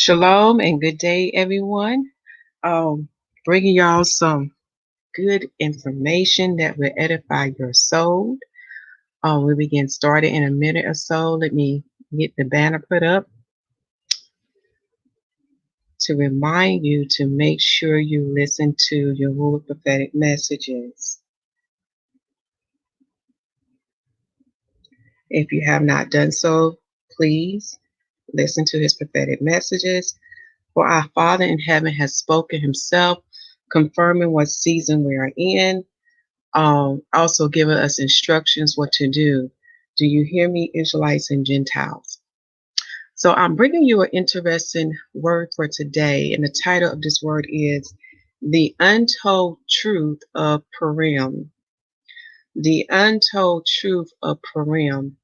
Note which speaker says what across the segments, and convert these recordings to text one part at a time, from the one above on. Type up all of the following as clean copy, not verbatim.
Speaker 1: Shalom and good day, everyone. Um, Bringing y'all some good information that will edify your soul. We'll begin starting in a minute or so. Let me get the banner put up to remind you to make sure you listen to YAHUAH prophetic messages. If you have not done so, please listen to his prophetic messages. For our Father in heaven has spoken himself, confirming what season we are in. Also giving us instructions what to do. Do you hear me, Israelites and Gentiles? So I'm bringing you an interesting word for today, and the title of this word is The Untold Truth of Purim. The Untold Truth of Purim.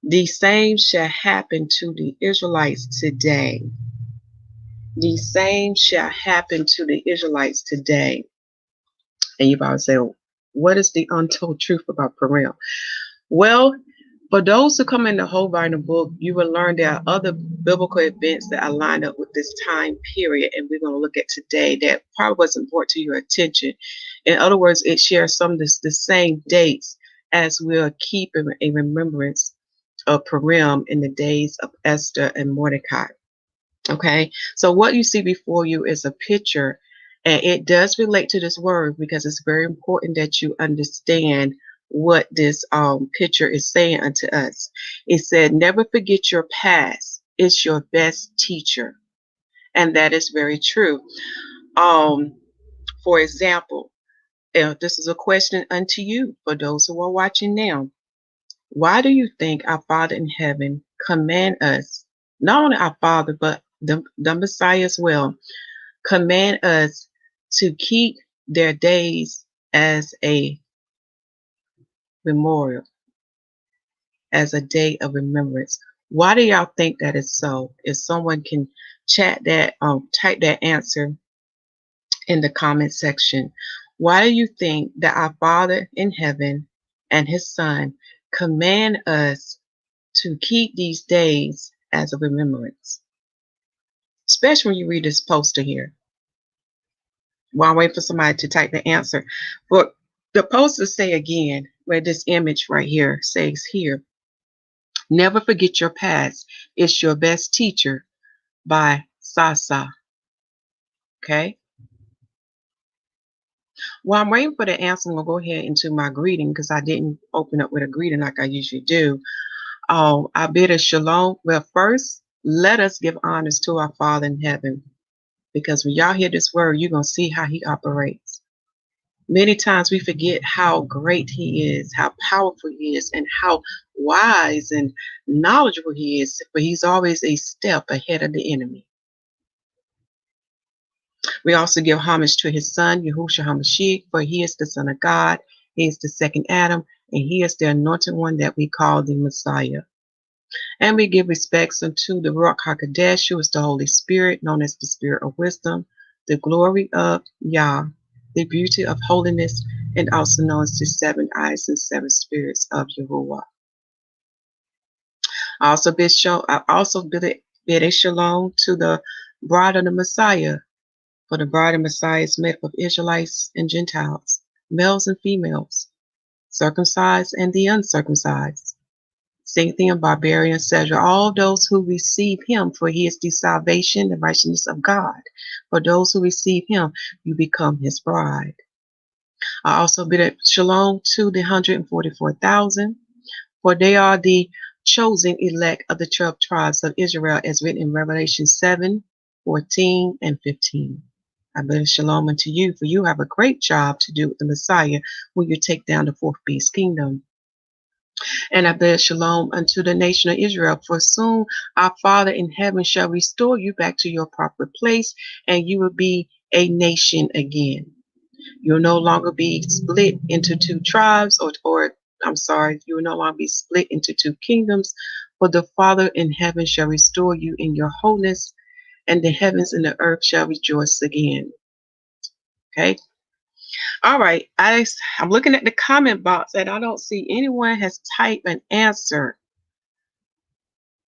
Speaker 1: The same shall happen to the Israelites today. The same shall happen to the Israelites today. And you probably say, what is the untold truth about Purim? Well, for those who come in the whole Bible book, you will learn there are other biblical events that are lined up with this time period, and we're going to look at today that probably wasn't brought to your attention. In other words, it shares some of the same dates as we'll keep in a remembrance of Purim in the days of Esther and Mordecai. Okay, so what you see before you is a picture, and it does relate to this word because it's very important that you understand what this picture is saying unto us. It said, never forget your past. It's your best teacher. And that is very true. For example, this is a question unto you for those who are watching now. Why do you think our Father in heaven command us, not only our Father, but the Messiah as well, command us to keep their days as a memorial, as a day of remembrance? Why do y'all think that is so? If someone can chat that, type that answer in the comment section. Why do you think that our Father in heaven and his Son command us to keep these days as a remembrance? Especially when you read this poster here. While I wait for somebody to type the answer. But the poster say again, where this image right here says here, never forget your past. It's your best teacher by Sasa. Okay. While I'm waiting for the answer, I'm going to go ahead into my greeting because I didn't open up with a greeting like I usually do. I bid a shalom. Well, first, let us give honors to our Father in heaven, because when y'all hear this word, you're going to see how he operates. Many times we forget how great he is, how powerful he is, and how wise and knowledgeable he is, but he's always a step ahead of the enemy. We also give homage to his son, Yahusha HaMashiach, for he is the Son of God, he is the second Adam, and he is the anointed one that we call the Messiah. And we give respects unto the Ruach HaKodesh, who is the Holy Spirit, known as the Spirit of Wisdom, the glory of Yah, the beauty of holiness, and also known as the seven eyes and seven spirits of Yahuwah. I also bid a shalom to the bride of the Messiah, for the bride of Messiah is made up of Israelites and Gentiles, males and females, circumcised and the uncircumcised, Scythian, barbarian, etc., all those who receive him, for he is the salvation, the righteousness of God. For those who receive him, you become his bride. I also bid a shalom to the 144,000, for they are the chosen elect of the 12 tribes of Israel, as written in Revelation 7, 14, and 15. I bid a shalom unto you, for you have a great job to do with the Messiah when you take down the fourth beast kingdom. And I bid shalom unto the nation of Israel, for soon our Father in heaven shall restore you back to your proper place, and you will be a nation again. You'll no longer be split into two tribes, you will no longer be split into two kingdoms, for the Father in heaven shall restore you in your wholeness, and the heavens and the earth shall rejoice again. Okay. All right, I'm looking at the comment box and I don't see anyone has typed an answer.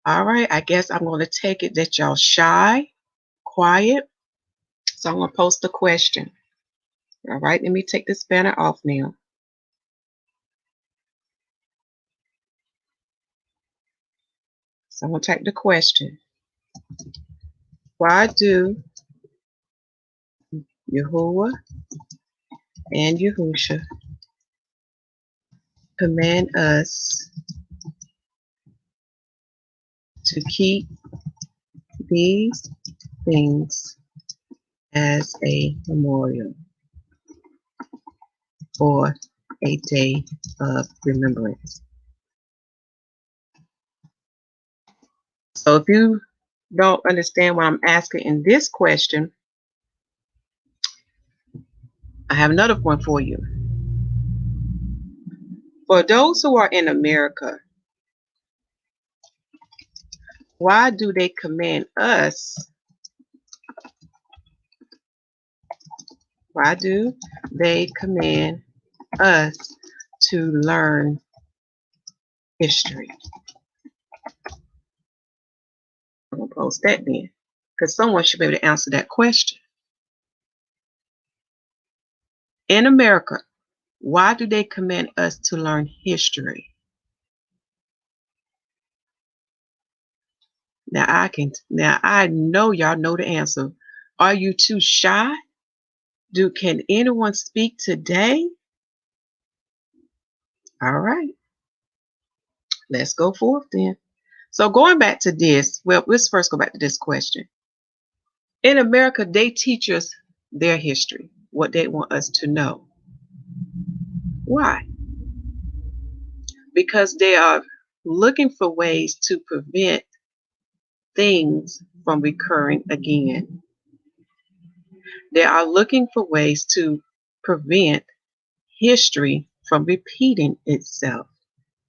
Speaker 1: All right, I guess I'm going to take it that y'all shy, quiet. So I'm going to post a question. All right, let me take this banner off now. So I'm going to take the question. Why do Yahuwah and Yahusha command us to keep these things as a memorial or a day of remembrance? So if you don't understand what I'm asking in this question, I have another one for you. For those who are in America, why do they command us? Why do they command us to learn history? I'm going to post that then, because someone should be able to answer that question. In America, why do they command us to learn history? Now I know y'all know the answer. Are you too shy? Can anyone speak today? All right, let's go forth then. So going back to this, well, let's first go back to this question. In America, they teach us their history, what they want us to know. Why? Because they are looking for ways to prevent things from recurring again. They are looking for ways to prevent history from repeating itself.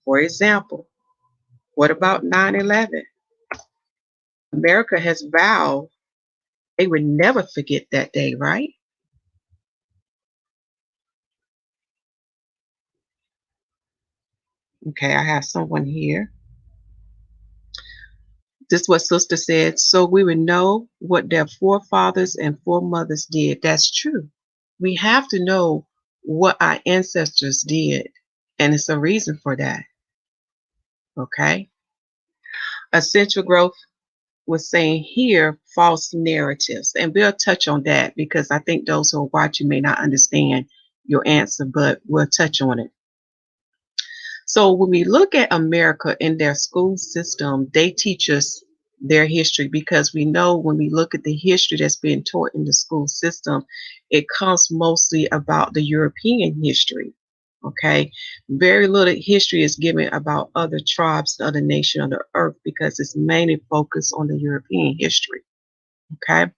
Speaker 1: For example, what about 9/11? America has vowed they would never forget that day, right? Okay, I have someone here. This is what Sister said. So we would know what their forefathers and foremothers did. That's true. We have to know what our ancestors did, and it's a reason for that. Okay. Essential growth was saying here false narratives, and we'll touch on that because I think those who are watching may not understand your answer, but we'll touch on it. So when we look at America in their school system, they teach us their history because we know when we look at the history that's being taught in the school system, it comes mostly about the European history. Okay, very little history is given about other tribes, other nations on the earth because it's mainly focused on the European history. Okay,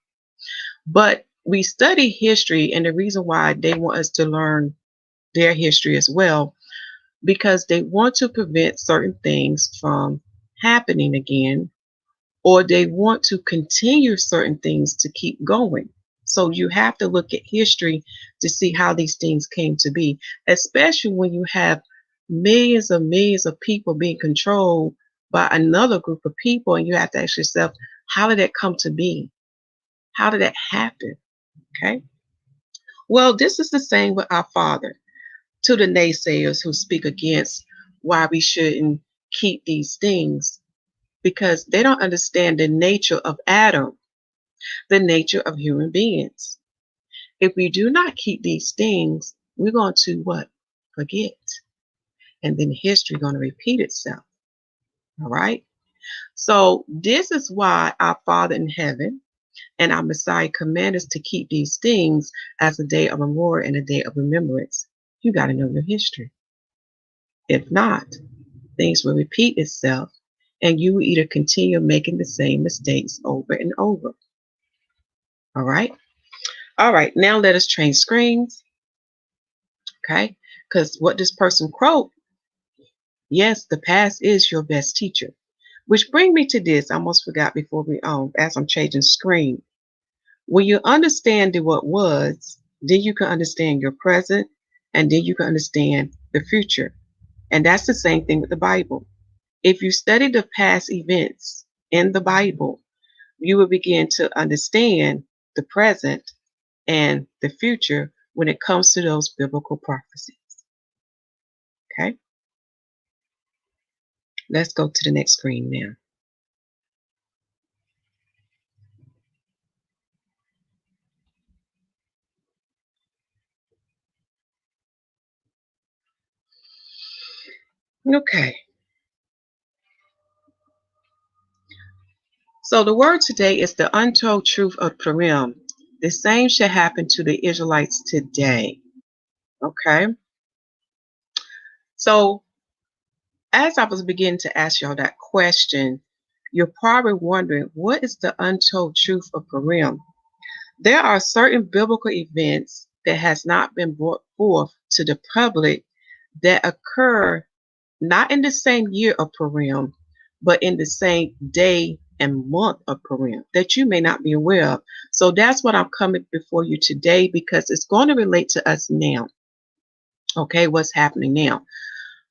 Speaker 1: but we study history, and the reason why they want us to learn their history as well because they want to prevent certain things from happening again, or they want to continue certain things to keep going. So you have to look at history to see how these things came to be, especially when you have millions of people being controlled by another group of people, and you have to ask yourself, how did that come to be? How did that happen? Okay. Well, this is the same with our Father. To the naysayers who speak against why we shouldn't keep these things because they don't understand the nature of Adam, the nature of human beings. If we do not keep these things, we're going to what? Forget. And then history going to repeat itself. All right. So this is why our Father in heaven and our Messiah command us to keep these things as a day of memorial and a day of remembrance. You got to know your history. If not, things will repeat itself and you will either continue making the same mistakes over and over. All right. All right. Now let us change screens. Okay. Because what this person quote, yes, the past is your best teacher. Which bring me to this. I almost forgot before we as I'm changing screen. When you understand what was, then you can understand your present and then you can understand the future. And that's the same thing with the Bible. If you study the past events in the Bible, you will begin to understand the present and the future when it comes to those biblical prophecies. Okay, let's go to the next screen now. Okay, so the word today is the untold truth of Purim. The same shall happen to the Israelites today. Okay, so as I was beginning to ask y'all that question, you're probably wondering, what is the untold truth of Purim? There are certain biblical events that has not been brought forth to the public that occur not in the same year of Purim, but in the same day and month of Purim that you may not be aware of. So that's what I'm coming before you today, because it's going to relate to us now. Okay, what's happening now?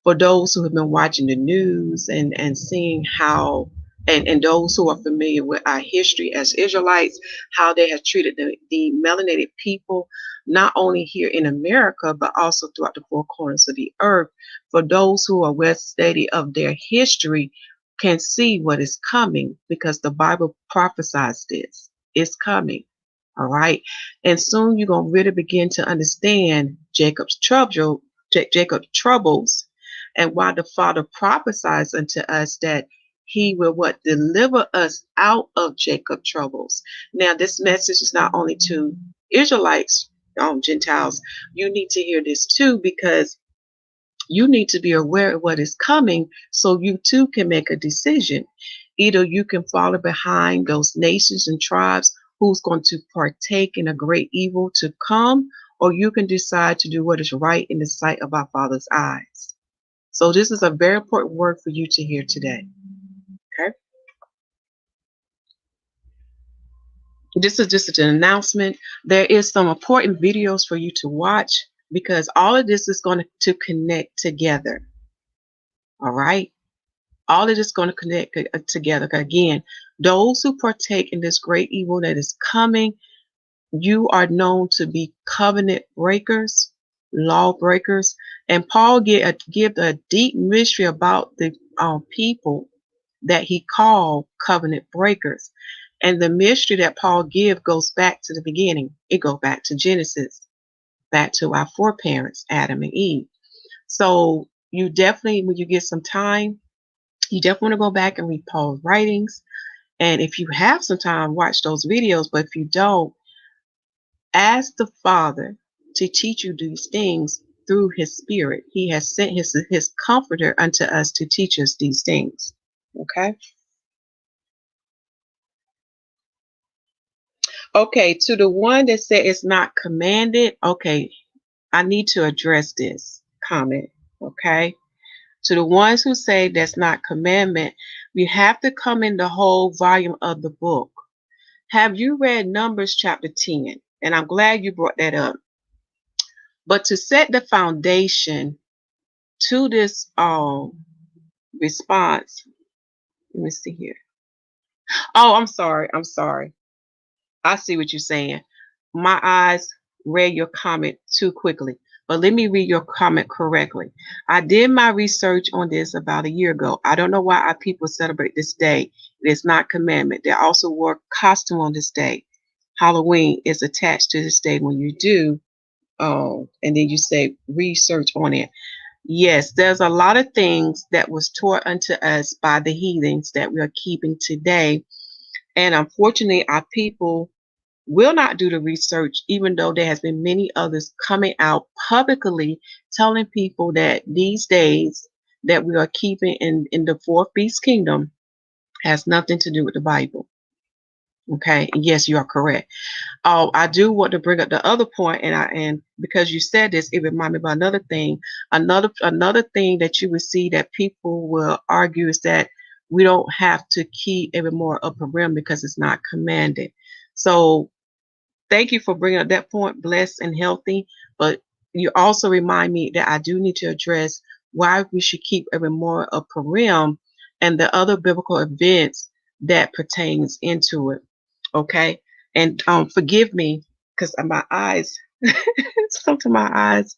Speaker 1: For those who have been watching the news and seeing how, and those who are familiar with our history as Israelites, how they have treated the melanated people, not only here in America, but also throughout the four corners of the earth. For those who are well studied of their history, can see what is coming, because the Bible prophesies this. It's coming. All right. And soon you're going to really begin to understand Jacob's troubles, and why the Father prophesies unto us that he will what? Deliver us out of Jacob's troubles. Now, this message is not only to Israelites, Gentiles. You need to hear this too, because you need to be aware of what is coming, so you too can make a decision. Either you can follow behind those nations and tribes who's going to partake in a great evil to come, or you can decide to do what is right in the sight of our Father's eyes. So this is a very important word for you to hear today. Okay. This is just an announcement. There is some important videos for you to watch, because all of this is going to connect together. All right. All of this is going to connect together. Again, those who partake in this great evil that is coming, you are known to be covenant breakers, law breakers. And Paul give a deep mystery about the people that he called covenant breakers. And the mystery that Paul gives goes back to the beginning. It goes back to Genesis, back to our foreparents, Adam and Eve. So you definitely, when you get some time, you definitely want to go back and read Paul's writings. And if you have some time, watch those videos. But if you don't, ask the Father to teach you these things through his Spirit. He has sent his comforter unto us to teach us these things. Okay. Okay, to the one that said it's not commanded, okay, I need to address this comment. Okay. To the ones who say that's not commandment, we have to come in the whole volume of the book. Have you read Numbers chapter 10? And I'm glad you brought that up. But to set the foundation to this response, let me see here. Oh, I'm sorry. I'm sorry. I see what you're saying. My eyes read your comment too quickly. But let me read your comment correctly. I did my research on this about a year ago. I don't know why our people celebrate this day. It is not commandment. They also wore costume on this day. Halloween is attached to this day when you do, and then you say research on it. Yes, there's a lot of things that was taught unto us by the heathens that we are keeping today. And unfortunately, our people will not do the research, even though there has been many others coming out publicly telling people that these days that we are keeping in the fourth beast kingdom has nothing to do with the Bible. Okay, and yes, you are correct. I do want to bring up the other point, and because you said this, it reminded me of another thing. Another thing that you would see that people will argue is that we don't have to keep every more of Purim because it's not commanded. So thank you for bringing up that point, blessed and healthy. But you also remind me that I do need to address why we should keep every more of Purim, and the other biblical events that pertains into it. Okay, and forgive me because my eyes, sometimes my eyes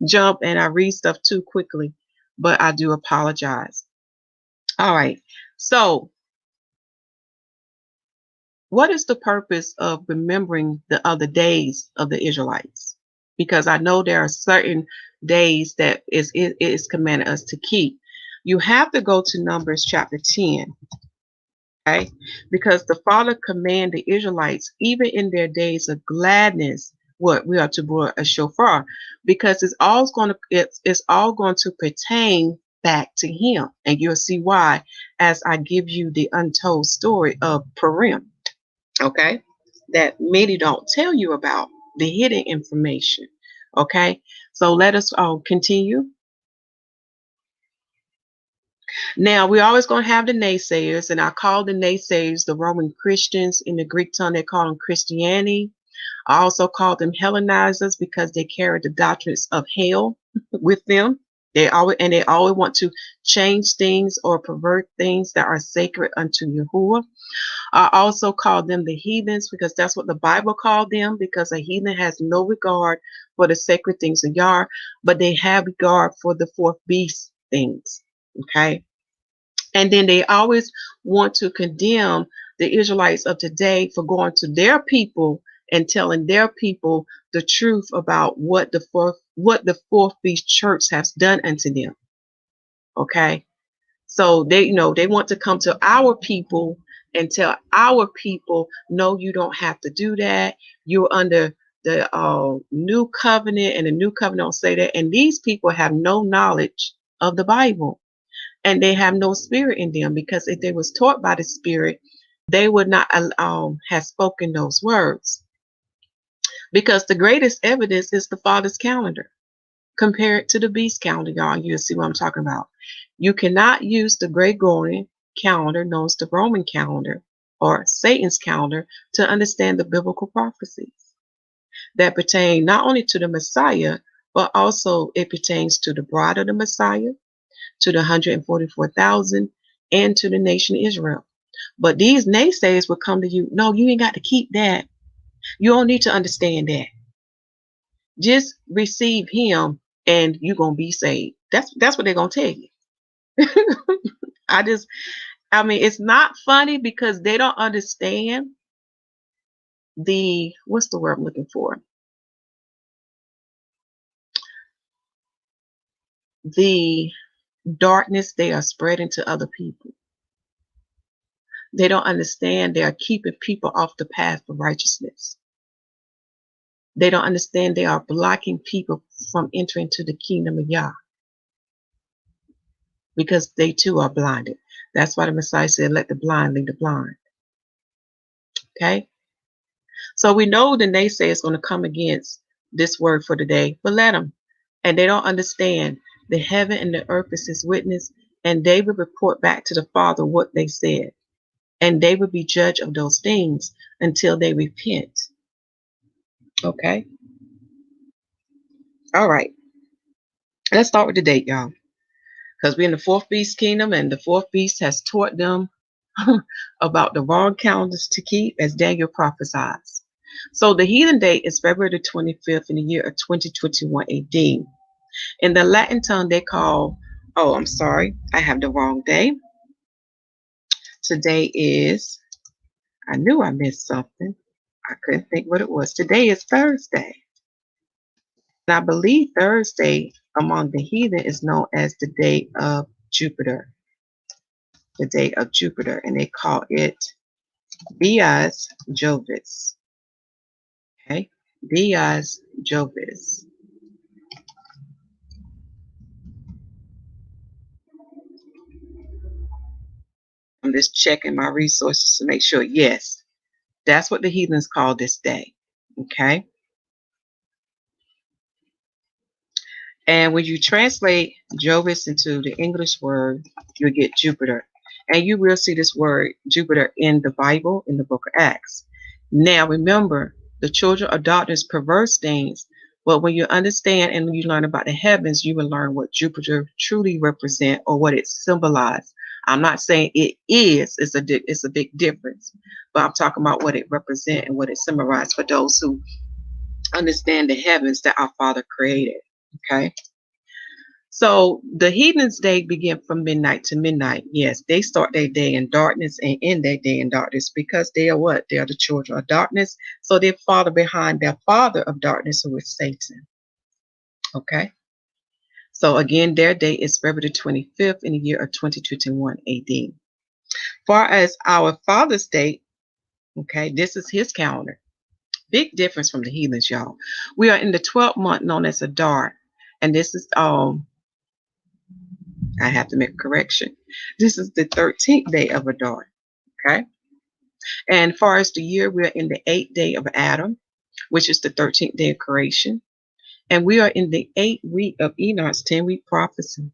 Speaker 1: jump and I read stuff too quickly, but I do apologize. All right, so what is the purpose of remembering the other days of the Israelites? Because I know there are certain days that it is commanded us to keep. You have to go to Numbers chapter 10, okay? Because the Father commanded the Israelites, even in their days of gladness, what we are to blow a shofar, because it's all going to pertain back to Him, and you'll see why as I give you the untold story of Purim. Okay, that many don't tell you about, the hidden information. Okay, so let us continue. Now, we're always going to have the naysayers, and I call the naysayers the Roman Christians. In the Greek tongue, they call them Christianity. I also call them Hellenizers because they carry the doctrines of hell with them. They always want to change things or pervert things that are sacred unto Yahuwah. I also call them the heathens because that's what the Bible called them, because a heathen has no regard for the sacred things of Yah, but they have regard for the fourth beast things. Okay. And then they always want to condemn the Israelites of today for going to their people and telling their people the truth about what the fourth beast church has done unto them. Okay. So they want to come to our people and tell our people, no, you don't have to do that. You're under the new covenant, and the new covenant don't say that. And these people have no knowledge of the Bible, and they have no spirit in them, because if they was taught by the Spirit, they would not have spoken those words. Because the greatest evidence is the Father's calendar. Compare it to the beast calendar, y'all. You'll see what I'm talking about. You cannot use the Gregorian calendar, known as the Roman calendar, or Satan's calendar, to understand the biblical prophecies that pertain not only to the Messiah, but also it pertains to the bride of the Messiah, to the 144,000, and to the nation Israel. But these naysayers will come to you, no, you ain't got to keep that. You don't need to understand that. Just receive Him and you're going to be saved. That's what they're going to tell you. I mean, it's not funny because they don't understand what's the word I'm looking for? The darkness they are spreading to other people. They don't understand they are keeping people off the path of righteousness. They don't understand they are blocking people from entering to the kingdom of Yah, because they too are blinded. That's why the Messiah said, let the blind lead the blind. Okay? So we know the naysayer is going to come against this word for today, but let them. And they don't understand the heaven and the earth is His witness, and they will report back to the Father what they said. And they will be judged of those things until they repent. Okay? All right. Let's start with the date, y'all. Because we're in the fourth beast kingdom, and the fourth beast has taught them about the wrong calendars to keep, as Daniel prophesies. So the heathen date is February the 25th in the year of 2021 AD. In the Latin tongue, they call, oh, I'm sorry, I have the wrong day. Today is, I knew I missed something. I couldn't think what it was. Today is Thursday. And I believe Thursday among the heathen is known as the day of Jupiter. The day of Jupiter. And they call it Dies Jovis. Okay? Dies Jovis. I'm just checking my resources to make sure. Yes, that's what the heathens call this day. Okay? And when you translate Jovis into the English word, you'll get Jupiter. And you will see this word Jupiter in the Bible, in the book of Acts. Now, remember, the children of darkness perverse things. But when you understand and you learn about the heavens, you will learn what Jupiter truly represents, or what it symbolizes. I'm not saying it is. It's a big difference. But I'm talking about what it represents and what it symbolizes for those who understand the heavens that our Father created. Okay. So the heathens' day begin from midnight to midnight. Yes, they start their day in darkness and end their day in darkness because they are what? They are the children of darkness. So they follow behind their father of darkness, who is Satan. Okay. So again, their day is February 25th in the year of 2221 AD. Far as our Father's day, okay, this is his calendar. Big difference from the heathens, y'all. We are in the 12th month known as Adar. And this is I have to make a correction. This is the 13th day of Adar. Okay. And far as the year, we are in the 8th day of Adam, which is the 13th day of creation. And we are in the 8th week of Enoch's 10-week prophecy.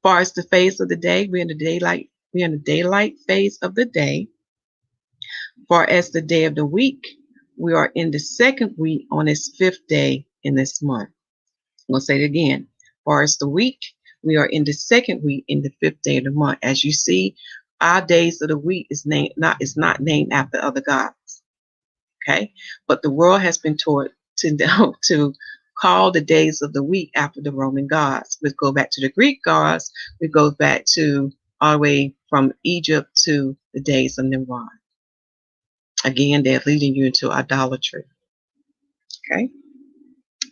Speaker 1: Far as the phase of the day, we're in the daylight. We're in the daylight phase of the day. Far as the day of the week, we are in the 2nd week on its 5th day in this month. I'm going to say it again. Far as the week, we are in the 2nd week in the 5th day of the month. As you see, our days of the week is not named after other gods. Okay, but the world has been taught to call the days of the week after the Roman gods. We go back to the Greek gods. We go back to all the way from Egypt to the days of Nimrod. Again, they're leading you into idolatry. Okay,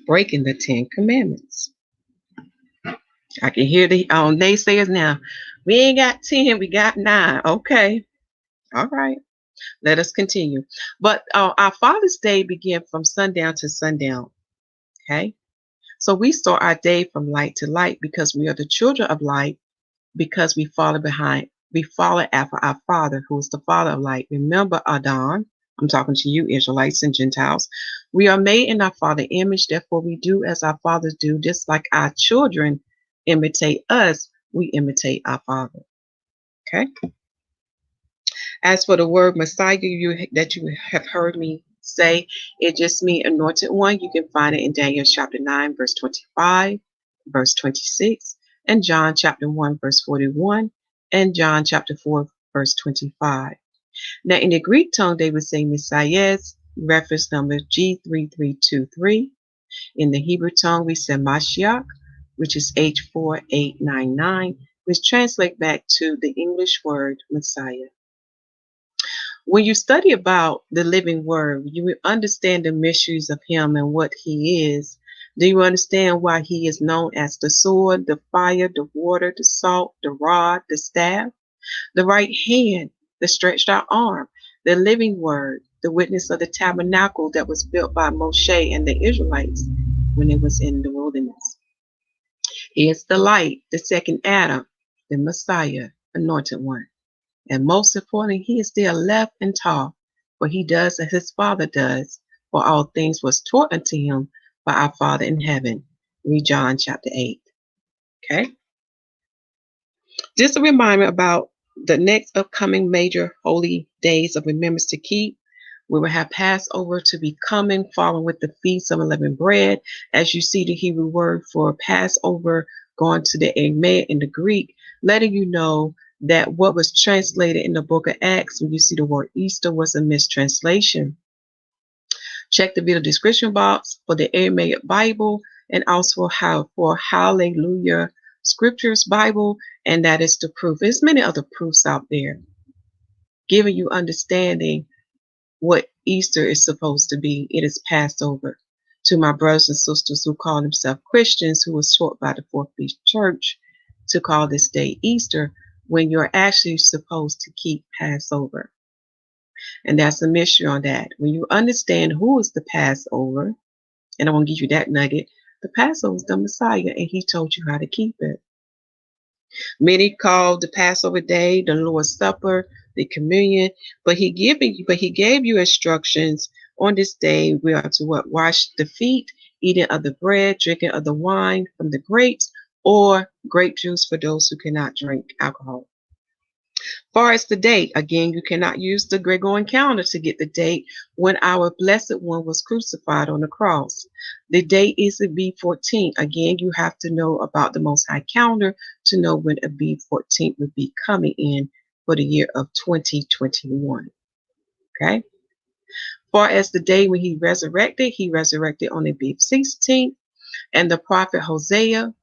Speaker 1: breaking the 10 Commandments. I can hear the naysayers now. We ain't got 10, we got 9. Okay, all right. Let us continue. But our Father's Day began from sundown to sundown. Okay. So we start our day from light to light because we are the children of light, because we follow after our Father, who is the Father of light. Remember, Adon, I'm talking to you, Israelites and Gentiles. We are made in our Father's image, therefore we do as our fathers do, just like our children imitate us, we imitate our Father. Okay. As for the word Messiah that you have heard me say, it just means anointed one. You can find it in Daniel chapter 9, verse 25, verse 26, and John chapter 1, verse 41, and John chapter 4, verse 25. Now, in the Greek tongue, they would say Messiah, reference number G3323. In the Hebrew tongue, we say Mashiach, which is H4899, which translates back to the English word Messiah. When you study about the living word, you will understand the mysteries of him and what he is. Do you understand why he is known as the sword, the fire, the water, the salt, the rod, the staff, the right hand, the stretched out arm, the living word, the witness of the tabernacle that was built by Moshe and the Israelites when it was in the wilderness? He is the light, the second Adam, the Messiah, anointed one. And most importantly, he is still left and tall, for he does as his Father does, for all things was taught unto him by our Father in heaven. Read John chapter 8. Okay? Just a reminder about the next upcoming major holy days of remembrance to keep. We will have Passover to be coming, following with the Feast of Unleavened Bread. As you see the Hebrew word for Passover going to the Aramaic and the Greek, letting you know that what was translated in the book of Acts, when you see the word Easter, was a mistranslation. Check the video description box for the Aramaic Bible and also for HalleluYah Scriptures Bible, and that is the proof. There's many other proofs out there giving you understanding what Easter is supposed to be. It is Passover. To my brothers and sisters who call themselves Christians, who was taught by the Fourth Beast Church to call this day Easter, when you're actually supposed to keep Passover. And that's a mystery on that. When you understand who is the Passover, and I want to give you that nugget, the Passover is the Messiah, and he told you how to keep it. Many call the Passover day the Lord's Supper, the communion, but he gave you instructions on this day. We are to what? Wash the feet, eating of the bread, drinking of the wine from the grapes, or grape juice for those who cannot drink alcohol. Far as the date, again, you cannot use the Gregorian calendar to get the date when our blessed one was crucified on the cross. The date is the B14. Again, you have to know about the Most High calendar to know when a B14 would be coming in for the year of 2021. Okay. Far as the day when he resurrected on the B16th, and the prophet Hosea,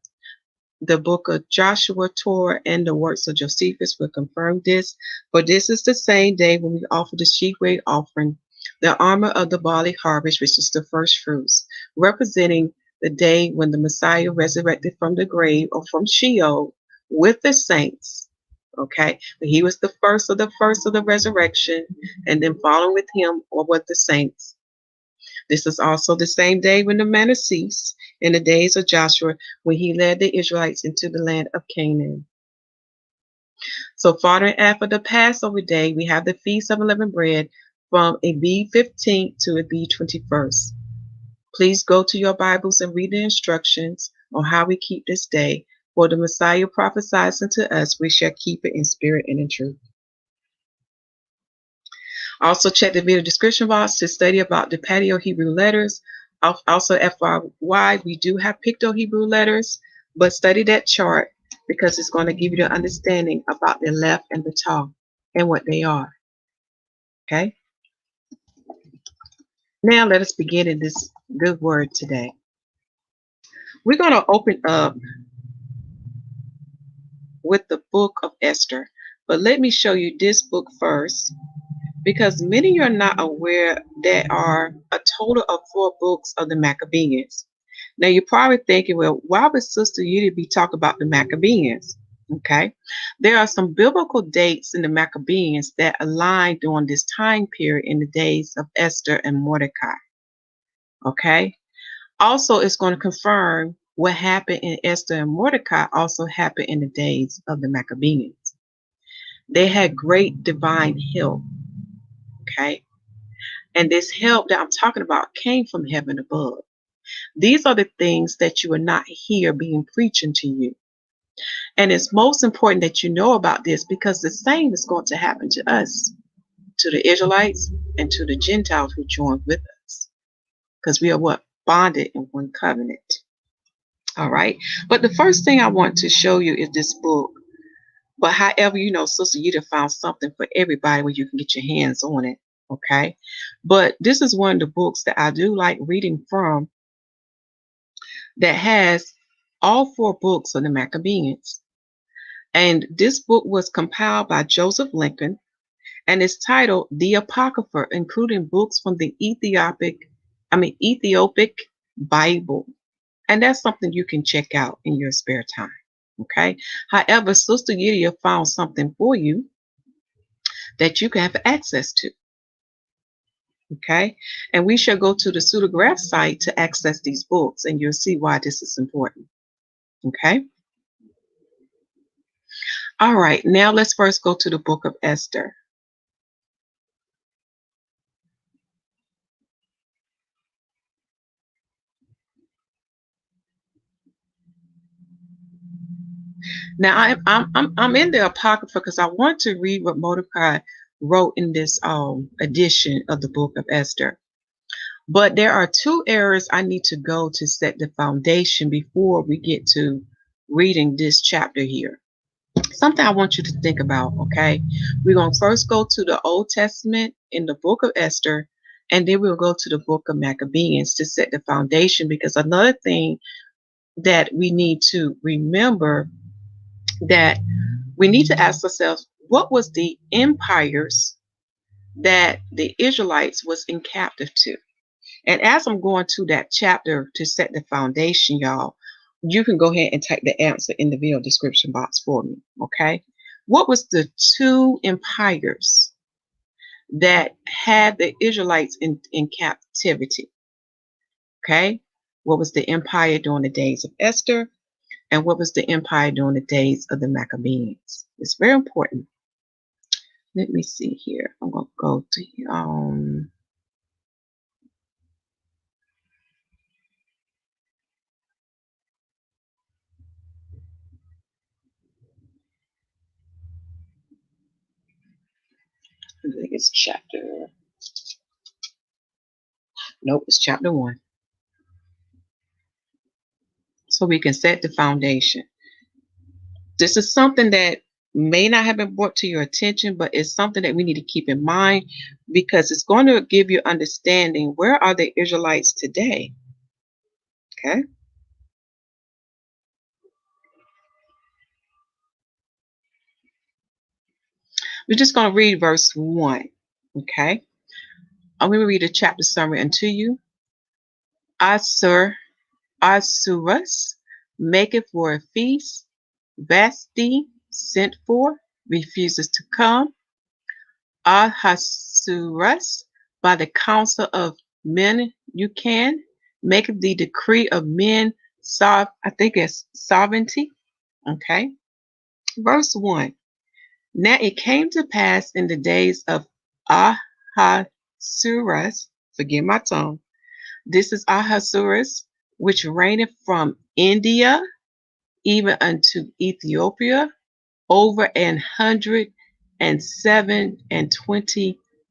Speaker 1: the book of Joshua, Torah, and the works of Josephus will confirm this. For this is the same day when we offer the sheaf weight offering, the armor of the barley harvest, which is the first fruits, representing the day when the Messiah resurrected from the grave or from Sheol with the saints. Okay, but he was the first of the resurrection, and then following with him or with the saints. This is also the same day when the manna ceased in the days of Joshua, when he led the Israelites into the land of Canaan. So, following after the Passover day, we have the Feast of Unleavened Bread from a B15 to a B21st. Please go to your Bibles and read the instructions on how we keep this day. For the Messiah prophesies unto us, we shall keep it in spirit and in truth. Also, check the video description box to study about the Paleo Hebrew letters. Also, FYI, we do have Picto Hebrew letters, but study that chart because it's going to give you the understanding about the left and the tau and what they are. Okay? Now, let us begin in this good word today. We're going to open up with the book of Esther, but let me show you this book first, because many of you are not aware there are a total of 4 books of the Maccabees. Now you're probably thinking, well, why would Sister Yudi be talking about the Maccabees? Okay, there are some biblical dates in the Maccabees that align during this time period in the days of Esther and Mordecai. Okay, also it's going to confirm what happened in Esther and Mordecai also happened in the days of the Maccabees. They had great divine help. Okay, and this help that I'm talking about came from heaven above. These are the things that you will not hear being preaching to you. And it's most important that you know about this because the same is going to happen to us, to the Israelites, and to the Gentiles who join with us. Because we are what? Bonded in one covenant. All right. But the first thing I want to show you is this book. But however, Sister Yuda found something for everybody where you can get your hands on it. Okay. But this is one of the books that I do like reading from that has all 4 books of the Maccabees. And this book was compiled by Joseph Lincoln and is titled The Apocrypha, including books from the Ethiopic Bible. And that's something you can check out in your spare time. Okay. However, Sister Lydia found something for you that you can have access to. Okay. And we shall go to the Pseudograph site to access these books, and you'll see why this is important. Okay. All right. Now let's first go to the book of Esther. Now I'm in the Apocrypha because I want to read what Mordecai wrote in this edition of the book of Esther. But there are 2 areas I need to go to set the foundation before we get to reading this chapter here. Something I want you to think about, okay? We're going to first go to the Old Testament in the book of Esther, and then we'll go to the book of Maccabees to set the foundation, because another thing that we need to remember, that we need to ask ourselves, what was the empires that the Israelites was in captive to? And as I'm going to that chapter to set the foundation, y'all, you can go ahead and type the answer in the video description box for me, okay? What was the 2 empires that had the Israelites in captivity? Okay? What was the empire during the days of Esther? And what was the empire during the days of the Maccabees? It's very important. Let me see here. I'm going to go to I think it's nope, it's chapter 1. So we can set the foundation. This is something that may not have been brought to your attention, but it's something that we need to keep in mind because it's going to give you understanding. Where are the Israelites today? Okay. We're just going to read verse 1. Okay. I'm going to read a chapter summary unto you. Asuras maketh for a feast. Vasti sent for, refuses to come. Ahasuerus, by the counsel of men you can, make the decree of men, I think it's sovereignty. Okay. Verse 1. Now it came to pass in the days of Ahasuerus, forgive my tongue, this is Ahasuerus, which reigneth from India even unto Ethiopia, over 127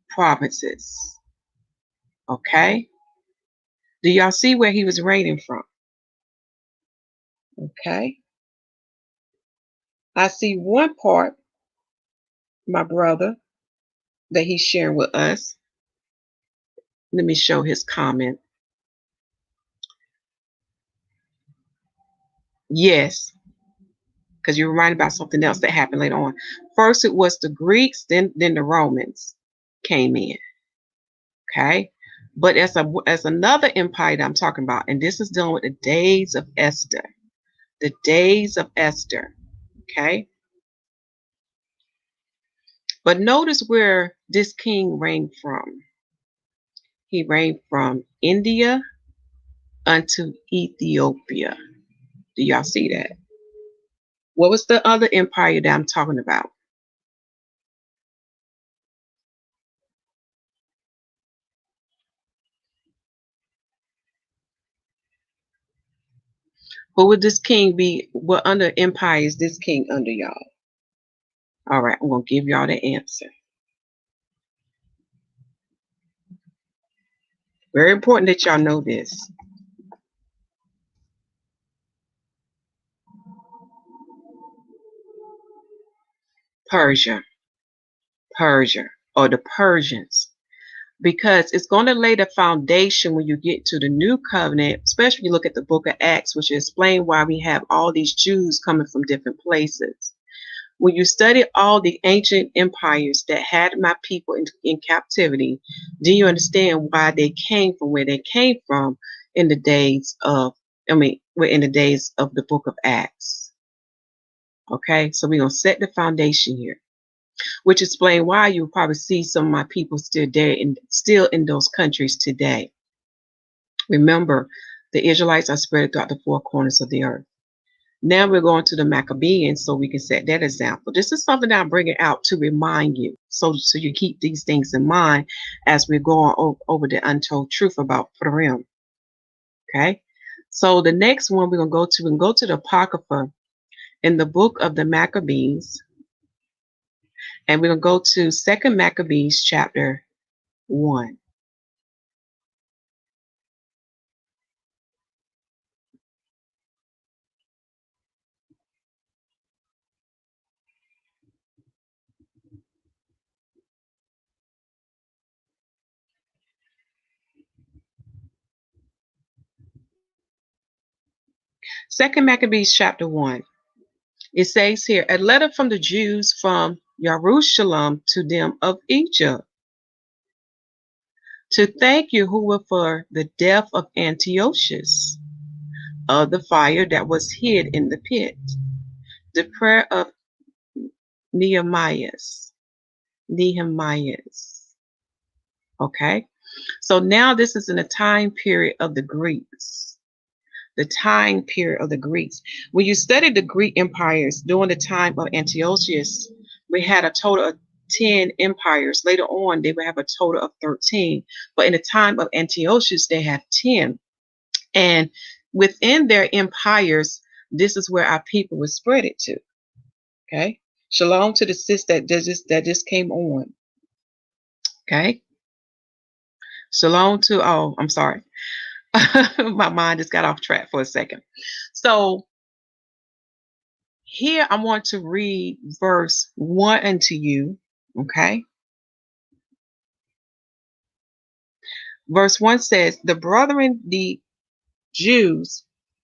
Speaker 1: provinces. Okay. Do y'all see where he was reigning from? Okay. I see one part, my brother, that he's sharing with us. Let me show his comment. Yes, because you're right about something else that happened later on. First, it was the Greeks, then the Romans came in. Okay. But as another empire that I'm talking about, and this is dealing with the days of Esther. The days of Esther. Okay. But notice where this king reigned from. He reigned from India unto Ethiopia. Do y'all see that? What was the other empire that I'm talking about? Who would this king be? What under empire is this king under, y'all? All right, I'm going to give y'all the answer. Very important that y'all know this. Persia, or the Persians. Because it's going to lay the foundation when you get to the new covenant, especially when you look at the book of Acts, which explains why we have all these Jews coming from different places. When you study all the ancient empires that had my people in captivity, do you understand why they came from where they came from in the days of, in the days of the book of Acts? Okay, so we're going to set the foundation here, which explains why you'll probably see some of my people still there and still in those countries today. Remember, the Israelites are spread throughout the four corners of the earth. Now we're going to the Maccabees so we can set that example. This is something that I'm bringing out to remind you, so you keep these things in mind as we're going over the untold truth about Purim. Okay, so the next one we're going to go to the Apocrypha in the book of the Maccabees, and we're going to go to 2nd Maccabees chapter 1. Second Maccabees chapter 1. It says here, a letter from the Jews from Jerusalem to them of Egypt, to thank Yahuwah for the death of Antiochus, of the fire that was hid in the pit, the prayer of Nehemiah's. Okay, so now this is in the time period of the Greeks. The time period of the Greeks. When you study the Greek empires during the time of Antiochus, we had a total of 10 empires. Later on, they would have a total of 13. But in the time of Antiochus, they have 10. And within their empires, this is where our people were spread it to. Okay. Shalom to the sis that just came on. Okay. Shalom to, oh, I'm sorry. My mind just got off track for a second. So here I want to read verse 1 unto you. Okay. Verse 1 says, the brethren, the Jews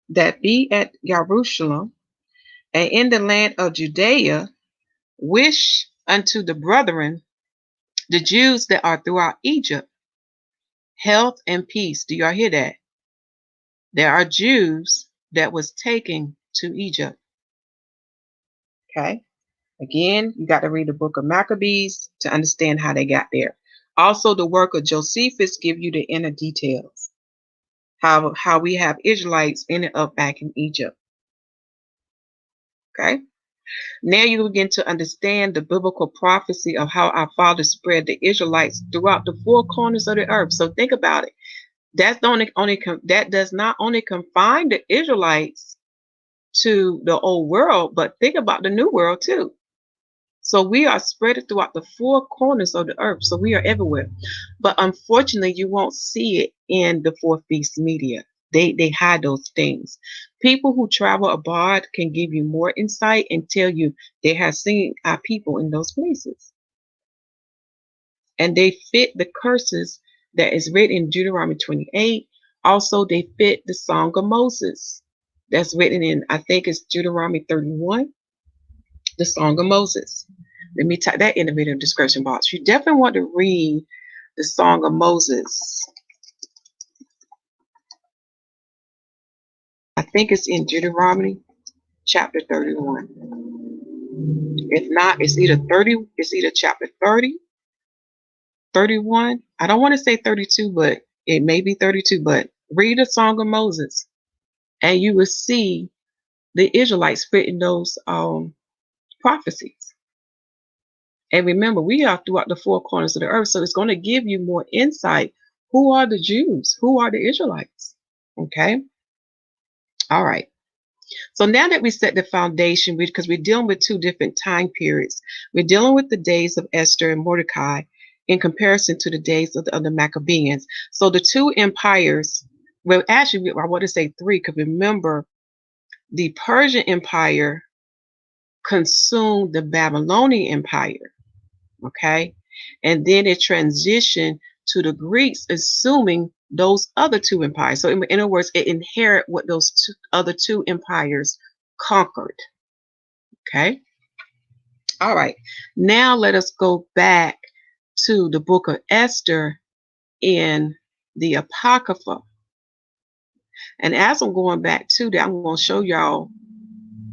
Speaker 1: that be at Jerusalem and in the land of Judea, wish unto the brethren, the Jews that are throughout Egypt, health and peace. Do y'all hear that? There are Jews that was taken to Egypt. Okay. Again, you got to read the book of Maccabees to understand how they got there. Also, the work of Josephus give you the inner details. How we have Israelites ended up back in Egypt. Okay. Now you begin to understand the biblical prophecy of how our fathers spread the Israelites throughout the four corners of the earth. So think about it. That does not only confine the Israelites to the old world, but think about the new world too. So we are spread throughout the four corners of the earth. So we are everywhere. But unfortunately, you won't see it in the fourth beast media. They hide those things. People who travel abroad can give you more insight and tell you they have seen our people in those places. And they fit the curses that is written in Deuteronomy 28. Also, they fit the Song of Moses that's written in, I think it's Deuteronomy 31, the Song of Moses. Let me type that in the video description box. You definitely want to read the Song of Moses. I think it's in Deuteronomy chapter 31. If not, it's either chapter 30, 31. I don't want to say 32, but it may be 32, but read the Song of Moses and you will see the Israelites fitting those prophecies. And remember, we are throughout the four corners of the earth, so it's going to give you more insight. Who are the Jews? Who are the Israelites? Okay. All right. So now that we set the foundation, because we're dealing with two different time periods, we're dealing with the days of Esther and Mordecai in comparison to the days of the Maccabees. So the two empires, well, actually, I want to say three, because remember, the Persian Empire consumed the Babylonian Empire. Okay. And then it transitioned to the Greeks, assuming those other two empires. So in other words, it inherited what those other two empires conquered. Okay. All right. Now let us go back to the book of Esther in the Apocrypha. And as I'm going back to that, I'm going to show y'all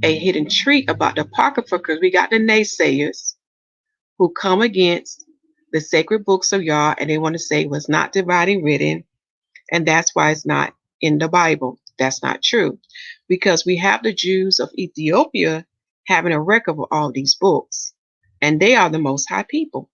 Speaker 1: a hidden treat about the Apocrypha, because we got the naysayers who come against the sacred books of Yah, and they want to say it was not divinely written, and that's why it's not in the Bible. That's not true, because we have the Jews of Ethiopia having a record of all these books, and they are the Most High people.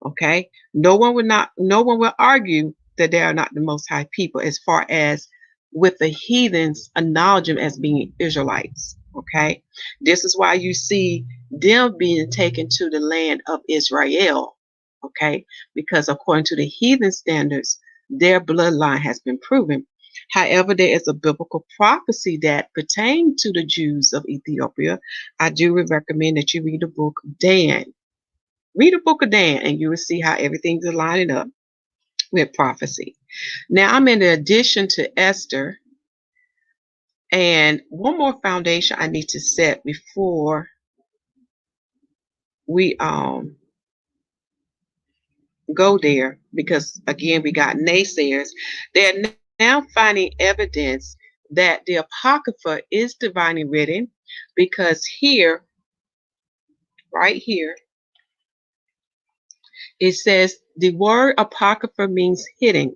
Speaker 1: Okay, no one will argue that they are not the Most High people, as far as with the heathens acknowledge them as being Israelites. Okay, this is why you see them being taken to the land of Israel. Okay, because according to the heathen standards, their bloodline has been proven. However, there is a biblical prophecy that pertains to the Jews of Ethiopia. I do recommend that you read the book of Dan. Read the book of Dan, and you will see how everything's lining up with prophecy. Now, I'm in addition to Esther, and one more foundation I need to set before we go there, because again, we got naysayers. They're now finding evidence that the Apocrypha is divinely written, because here, right here, it says the word Apocrypha means hidden.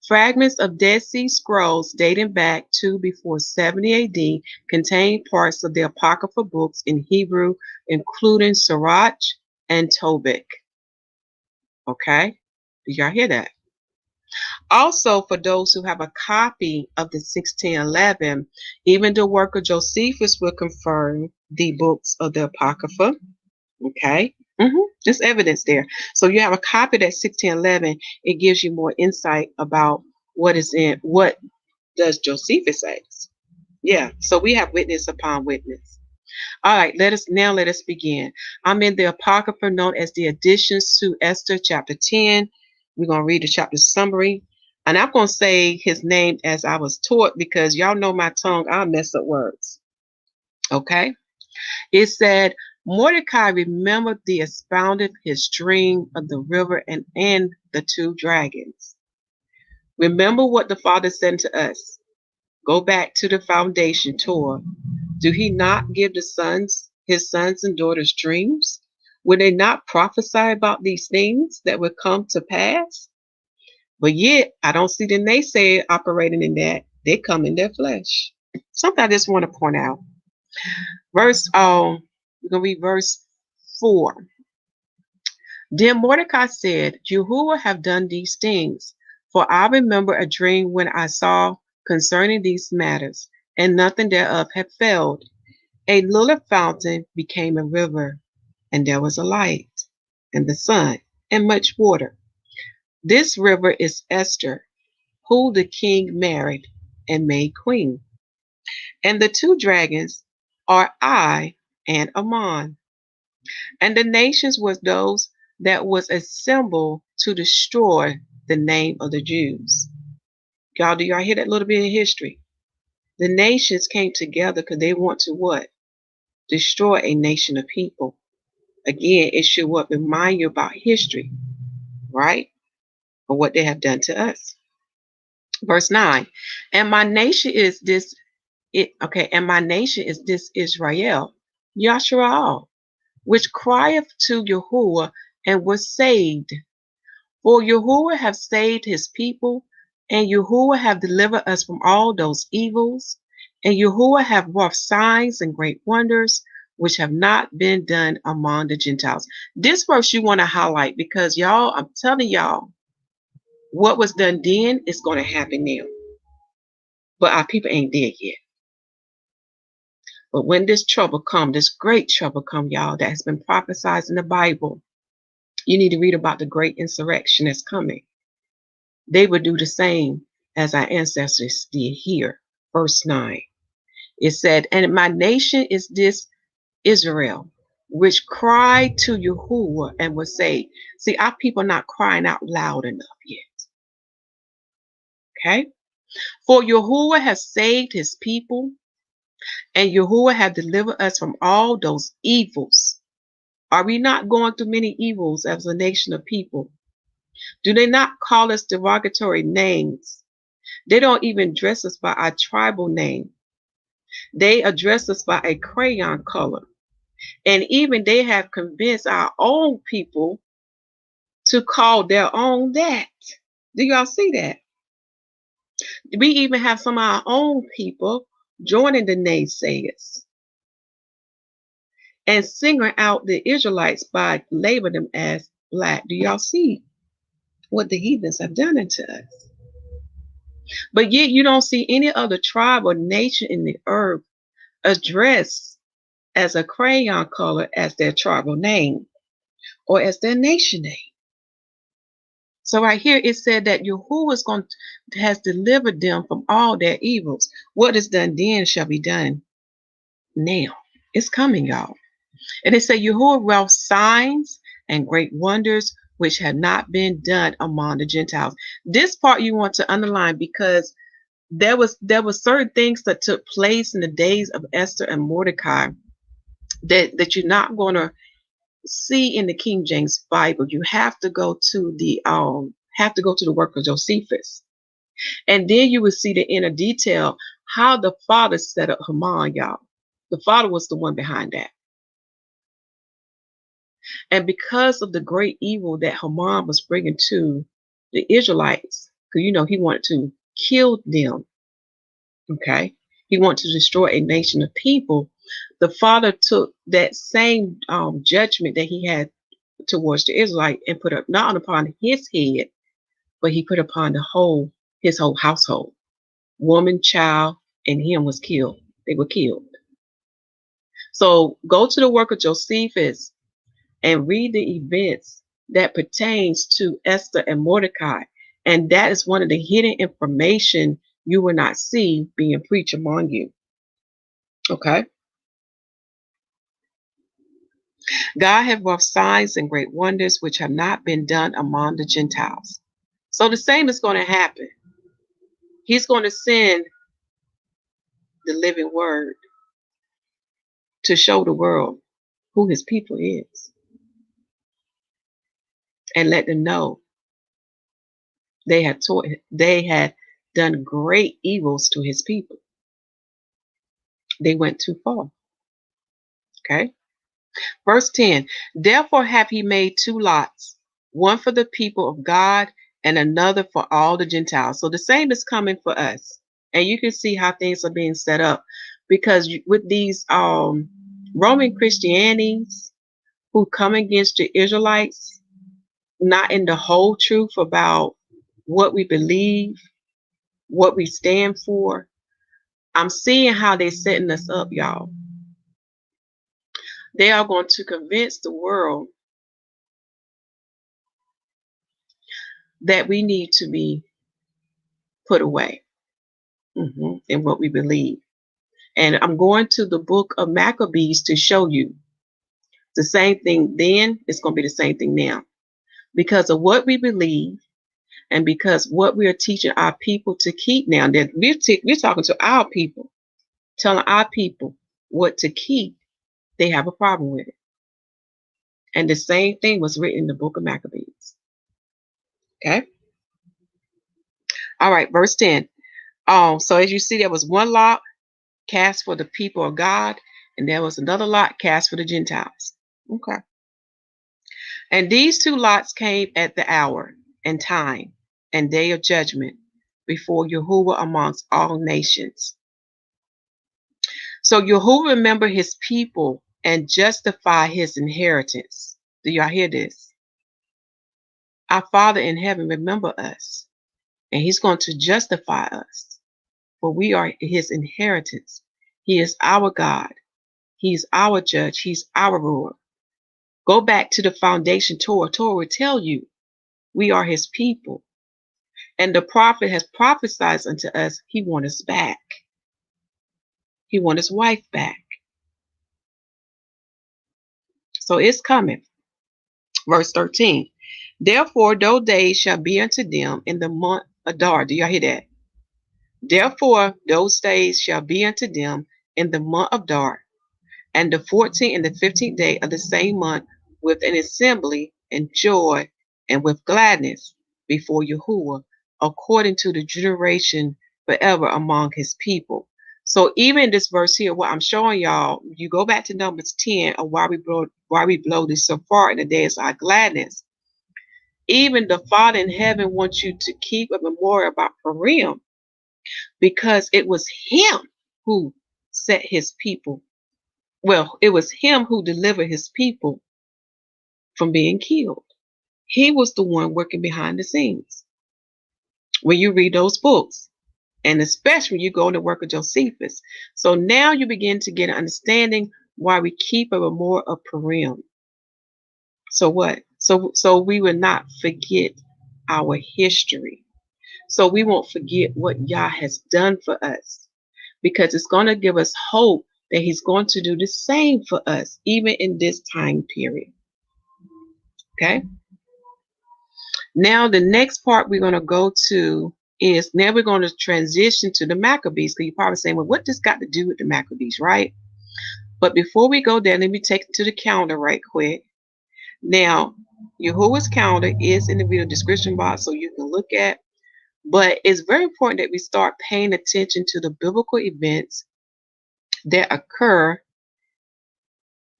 Speaker 1: Fragments of Dead Sea Scrolls dating back to before 70 AD contain parts of the Apocrypha books in Hebrew, including Sirach and Tobit. Okay? Did y'all hear that? Also, for those who have a copy of the 1611, even the work of Josephus will confirm the books of the Apocrypha. Okay? There's evidence there. So you have a copy that 1611. It gives you more insight about what does Josephus say. Yeah. So we have witness upon witness. All right. Let us begin. I'm in the Apocrypha known as the additions to Esther, chapter 10. We're gonna read the chapter summary. And I'm gonna say his name as I was taught because y'all know my tongue, I'll mess up words. Okay. It said, Mordecai remembered the expounded his dream of the river and the two dragons. Remember what the Father said to us. Go back to the foundation, Torah. Do he not give his sons and daughters dreams? Would they not prophesy about these things that would come to pass? But yet, I don't see the naysayer operating in that. They come in their flesh. Something I just want to point out. We're going to read verse 4. Then Mordecai said, Yahuwah have done these things, for I remember a dream when I saw concerning these matters, and nothing thereof had failed. A little fountain became a river, and there was a light, and the sun, and much water. This river is Esther, who the king married and made queen. And the two dragons are I and Ammon. And the nations was those that was assembled to destroy the name of the Jews. Y'all, do y'all hear that little bit of history? The nations came together because they want to what? Destroy a nation of people. Again, it should what? Remind you about history, right? Or what they have done to us. Verse 9. And my nation is this and my nation is this Israel, Yahusha, which crieth to Yahuwah and was saved. For Yahuwah have saved his people, and Yahuwah have delivered us from all those evils, and Yahuwah have wrought signs and great wonders, which have not been done among the Gentiles. This verse you want to highlight because y'all, I'm telling y'all, what was done then is going to happen now. But our people ain't dead yet. But when this trouble come, this great trouble come, y'all, that has been prophesied in the Bible, you need to read about the great insurrection that's coming. They would do the same as our ancestors did here. Verse 9. It said, and my nation is this Israel, which cried to Yahuwah and was saved. See, our people are not crying out loud enough yet. Okay? For Yahuwah has saved his people, and Yahuwah has delivered us from all those evils. Are we not going through many evils as a nation of people? Do they not call us derogatory names? They don't even address us by our tribal name. They address us by a crayon color. And even they have convinced our own people to call their own that. Do y'all see that? We even have some of our own people joining the naysayers and singling out the Israelites by labeling them as black. Do y'all see what the heathens have done unto us? But yet you don't see any other tribe or nation in the earth addressed as a crayon color as their tribal name or as their nation name. So right here it said that Yahuwah has delivered them from all their evils. What is done then shall be done now. It's coming, y'all. And it said Yahuwah wrought signs and great wonders which had not been done among the Gentiles. This part you want to underline because there was certain things that took place in the days of Esther and Mordecai that you're not going to see in the King James Bible. You have to go to the work of Josephus, and then you will see the inner detail how the Father set up Haman, y'all. The Father was the one behind that, and because of the great evil that Haman was bringing to the Israelites, because he wanted to kill them. Okay, he wanted to destroy a nation of people. The Father took that same judgment that he had towards the Israelite and put it not upon his head, but he put upon his whole household. Woman, child, and him was killed. They were killed. So go to the work of Josephus and read the events that pertains to Esther and Mordecai. And that is one of the hidden information you will not see being preached among you. Okay. God has wrought signs and great wonders which have not been done among the Gentiles. So the same is going to happen. He's going to send the living word to show the world who his people is and let them know they had done great evils to his people. They went too far. Okay. Verse 10, therefore have he made two lots, one for the people of God and another for all the Gentiles. So the same is coming for us. And you can see how things are being set up, because with these Roman Christianities who come against the Israelites, not in the whole truth about what we believe, what we stand for, I'm seeing how they're setting us up, y'all. They are going to convince the world that we need to be put away in what we believe. And I'm going to the book of Maccabees to show you the same thing then, it's going to be the same thing now. Because of what we believe and because what we are teaching our people to keep now, that we're talking to our people, telling our people what to keep, they have a problem with it. And the same thing was written in the book of Maccabees. Okay. All right, verse 10. So as you see, there was one lot cast for the people of God, and there was another lot cast for the Gentiles. Okay. And these two lots came at the hour and time and day of judgment before Yahuwah amongst all nations. So Yahuwah remember his people and justify his inheritance. Do y'all hear this? Our Father in heaven remember us, and he's going to justify us, for we are his inheritance. He is our God. He's our judge. He's our ruler. Go back to the foundation Torah. Torah will tell you we are his people. And the prophet has prophesied unto us, he wants us back. He wants his wife back. So it's coming. Verse 13. Therefore, those days shall be unto them in the month Adar. Do y'all hear that? Therefore, those days shall be unto them in the month of Adar, and the 14th and the 15th day of the same month, with an assembly and joy and with gladness before Yahuwah, according to the generation forever among his people. So even in this verse here, what I'm showing y'all, you go back to Numbers 10 of why we blow this so far in the days of our gladness. Even the Father in heaven wants you to keep a memorial about Purim, because it was him who set his people. Well, it was him who delivered his people from being killed. He was the one working behind the scenes. When you read those books, and especially when you go in the work of Josephus. So now you begin to get an understanding why we keep a memorial of Purim. So what? So we will not forget our history. So we won't forget what Yah has done for us, because it's going to give us hope that he's going to do the same for us, even in this time period. Okay. Now, the next part we're going to go to is, now we're going to transition to the Maccabees, because you're probably saying, well, what this got to do with the Maccabees, right? But before we go there, let me take it to the calendar right quick. Now, Yahuwah's calendar is in the video description box, so you can look at. But it's very important that we start paying attention to the biblical events that occur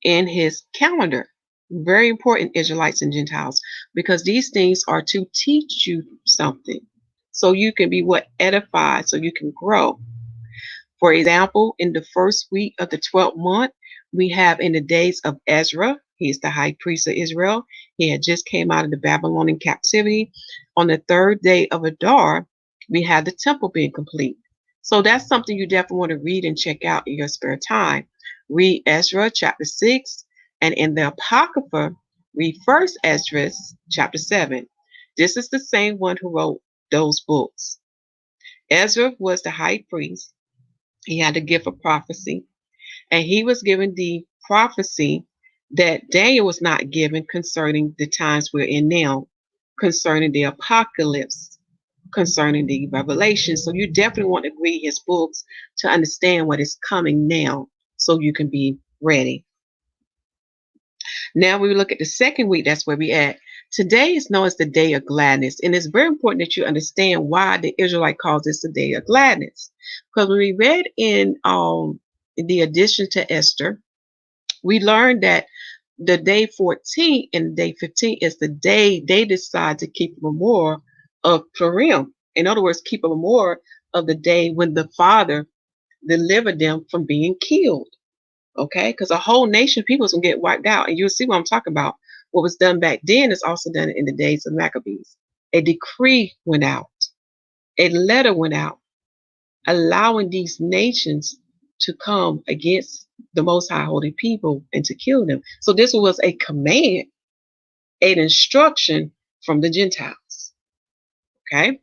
Speaker 1: in his calendar. Very important, Israelites and Gentiles, because these things are to teach you something, so you can be edified, so you can grow. For example, in the first week of the 12th month, we have in the days of Ezra. He is the high priest of Israel. He had just came out of the Babylonian captivity. On the third day of Adar, we have the temple being complete. So that's something you definitely want to read and check out in your spare time. Read Ezra chapter 6, and in the Apocrypha, Read first Esdras chapter 7. This is the same one who wrote those books. Ezra was the high priest. He had the gift of prophecy, and he was given the prophecy that Daniel was not given concerning the times we're in now, concerning the apocalypse, concerning the revelation. So you definitely want to read his books to understand what is coming now so you can be ready. Now we look at the second week, that's where we at. Today is known as the day of gladness, and it's very important that you understand why the Israelite calls this the day of gladness. Because when we read in the addition to Esther, we learned that the day 14 and day 15 is the day they decide to keep a memorial of Purim. In other words, keep a memorial of the day when the Father delivered them from being killed. Okay, because a whole nation, people is gonna get wiped out, and you'll see what I'm talking about. What was done back then is also done in the days of Maccabees. A decree went out, a letter went out, allowing these nations to come against the Most High Holy People and to kill them. So this was a command, an instruction from the Gentiles. Okay,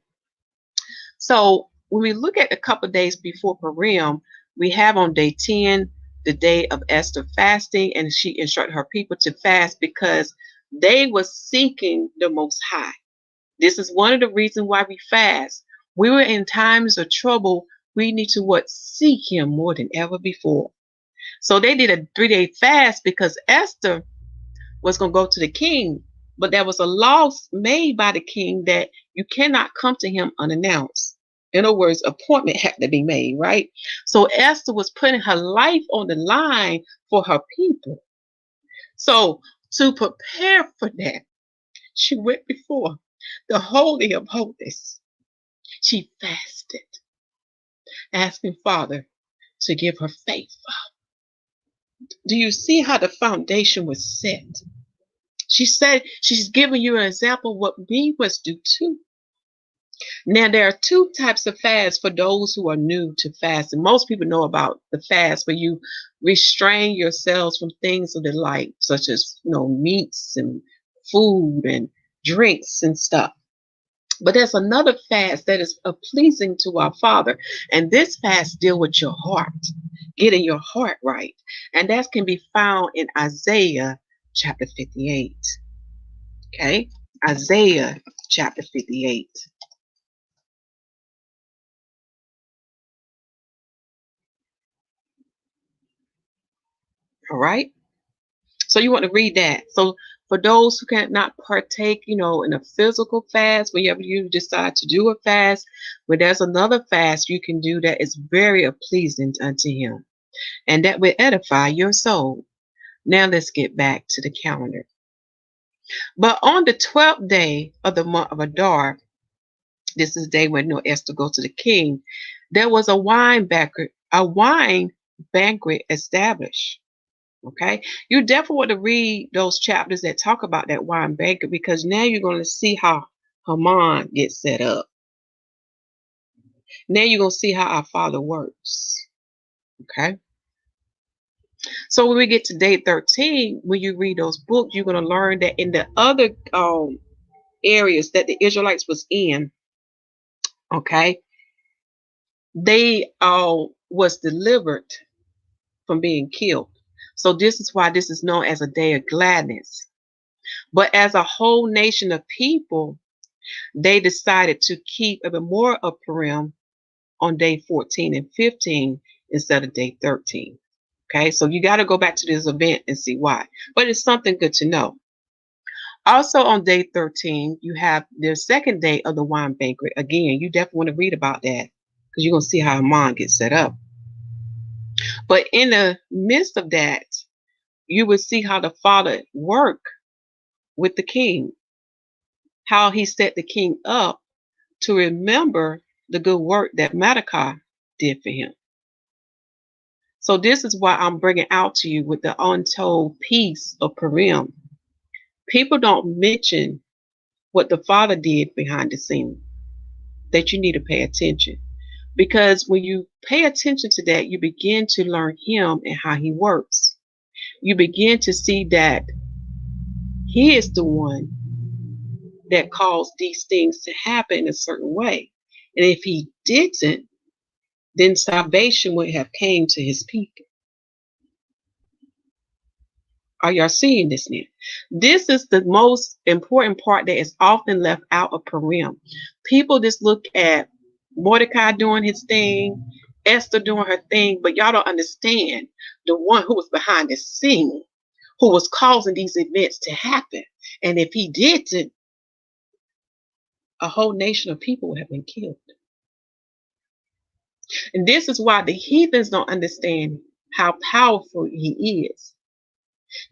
Speaker 1: so when we look at a couple of days before Purim, we have on day 10 the day of Esther fasting, and she instructed her people to fast because they were seeking the Most High. This is one of the reasons why we fast. We were in times of trouble. We need to seek him more than ever before. So they did a 3-day fast because Esther was going to go to the king, but there was a law made by the king that you cannot come to him unannounced. In other words, appointment had to be made, right? So Esther was putting her life on the line for her people. So to prepare for that, she went before the Holy of Holies. She fasted, asking Father to give her faith. Do you see how the foundation was set? She said she's giving you an example of what we must do too. Now, there are two types of fasts for those who are new to fasting. Most people know about the fast where you restrain yourselves from things of the like, such as meats and food and drinks and stuff. But there's another fast that is pleasing to our Father, and this fast deal with your heart, getting your heart right, and that can be found in Isaiah chapter 58. Okay, Isaiah chapter 58. All right. So you want to read that. So for those who cannot partake, in a physical fast, whenever you decide to do a fast, but there's another fast you can do that is very pleasing unto him, and that will edify your soul. Now let's get back to the calendar. But on the 12th day of the month of Adar, this is the day when Esther goes to the king, there was a wine banquet established. Okay, you definitely want to read those chapters that talk about that wine banquet, because now you're going to see how Haman gets set up. Now you're going to see how our Father works. Okay, so when we get to day 13, when you read those books, you're going to learn that in the other areas that the Israelites was in, okay, they was delivered from being killed. So this is why this is known as a day of gladness. But as a whole nation of people, they decided to keep a memorial of Purim on day 14 and 15 instead of day 13. Okay, so you got to go back to this event and see why. But it's something good to know. Also on day 13, you have the second day of the wine banquet. Again, you definitely want to read about that because you're going to see how Haman gets set up. But in the midst of that, you will see how the Father worked with the king, how he set the king up to remember the good work that Mordecai did for him. So this is why I'm bringing out to you with the untold piece of Purim. People don't mention what the Father did behind the scene, that you need to pay attention. Because when you pay attention to that, you begin to learn him and how he works. You begin to see that He is the one that caused these things to happen in a certain way. And if he didn't, then salvation would have came to his people. Are y'all seeing this now? This is the most important part that is often left out of Purim. People just look at Mordecai doing his thing, Esther doing her thing, but y'all don't understand the one who was behind the scene, who was causing these events to happen. And if he didn't, a whole nation of people would have been killed. And this is why the heathens don't understand how powerful he is.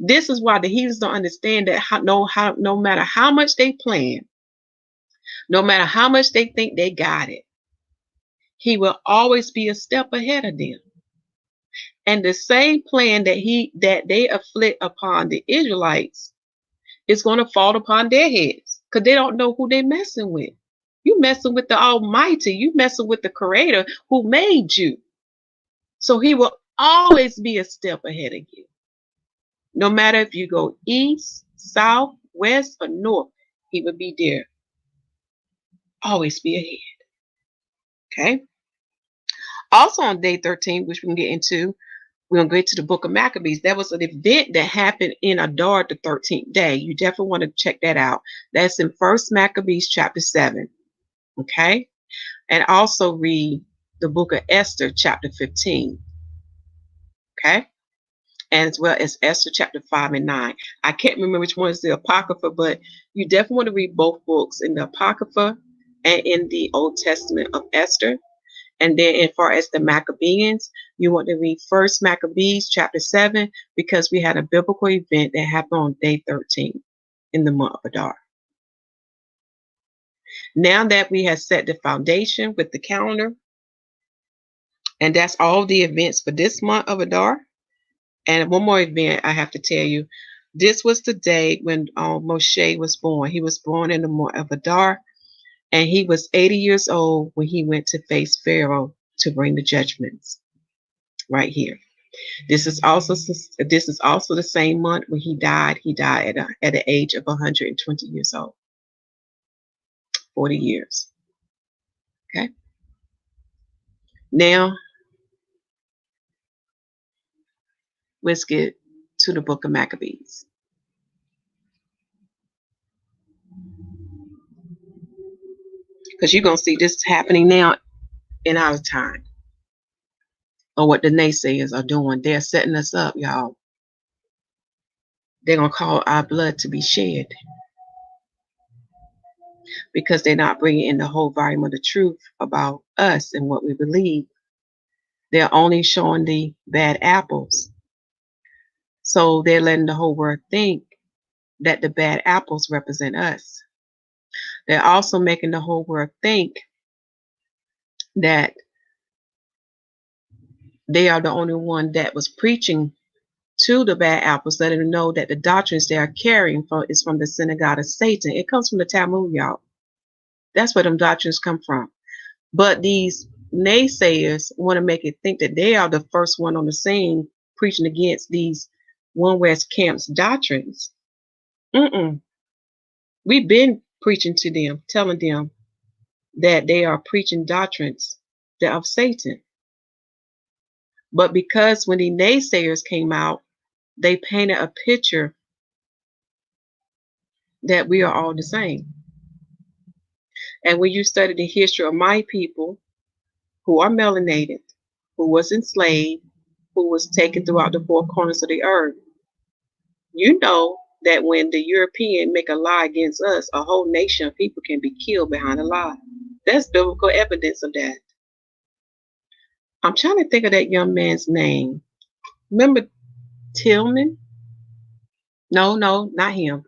Speaker 1: This is why the heathens don't understand that no matter how much they plan, no matter how much they think they got it, he will always be a step ahead of them. And the same plan that they afflict upon the Israelites is going to fall upon their heads, because they don't know who they're messing with. You messing with the Almighty. You messing with the Creator who made you. So he will always be a step ahead of you. No matter if you go east, south, west, or north, he will be there. Always be ahead. Okay. Also on day 13, which we can get into, we're going to get to the book of Maccabees. That was an event that happened in Adar, the 13th day. You definitely want to check that out. That's in 1 Maccabees chapter 7. Okay. And also read the book of Esther chapter 15. Okay. And as well as Esther chapter 5 and 9. I can't remember which one is the Apocrypha, but you definitely want to read both books, in the Apocrypha and in the Old Testament of Esther. And then as far as the Maccabees, you want to read 1 Maccabees chapter 7, because we had a biblical event that happened on day 13 in the month of Adar. Now that we have set the foundation with the calendar, and that's all the events for this month of Adar. And one more event I have to tell you. This was the day when Moshe was born. He was born in the month of Adar, and he was 80 years old when he went to face Pharaoh to bring the judgments. Right here. This is also the same month when he died. He died at the age of 120 years old. 40 years. Okay. Now, let's get to the book of Maccabees. Because you're going to see this happening now in our time. Or what the naysayers are doing. They're setting us up, y'all. They're going to call our blood to be shed, because they're not bringing in the whole volume of the truth about us and what we believe. They're only showing the bad apples. So they're letting the whole world think that the bad apples represent us. They're also making the whole world think that they are the only one that was preaching to the bad apples, letting them know that the doctrines they are carrying is from the synagogue of Satan. It comes from the Talmud, y'all. That's where them doctrines come from. But these naysayers want to make it think that they are the first one on the scene preaching against these One West Camp's doctrines. We've been preaching to them, telling them that they are preaching doctrines that of Satan. But because when the naysayers came out, they painted a picture that we are all the same. And when you study the history of my people who are melanated, who was enslaved, who was taken throughout the four corners of the earth, you know that when the European make a lie against us, a whole nation of people can be killed behind a lie. That's biblical evidence of that. I'm trying to think of that young man's name. Remember Tillman? No, not him.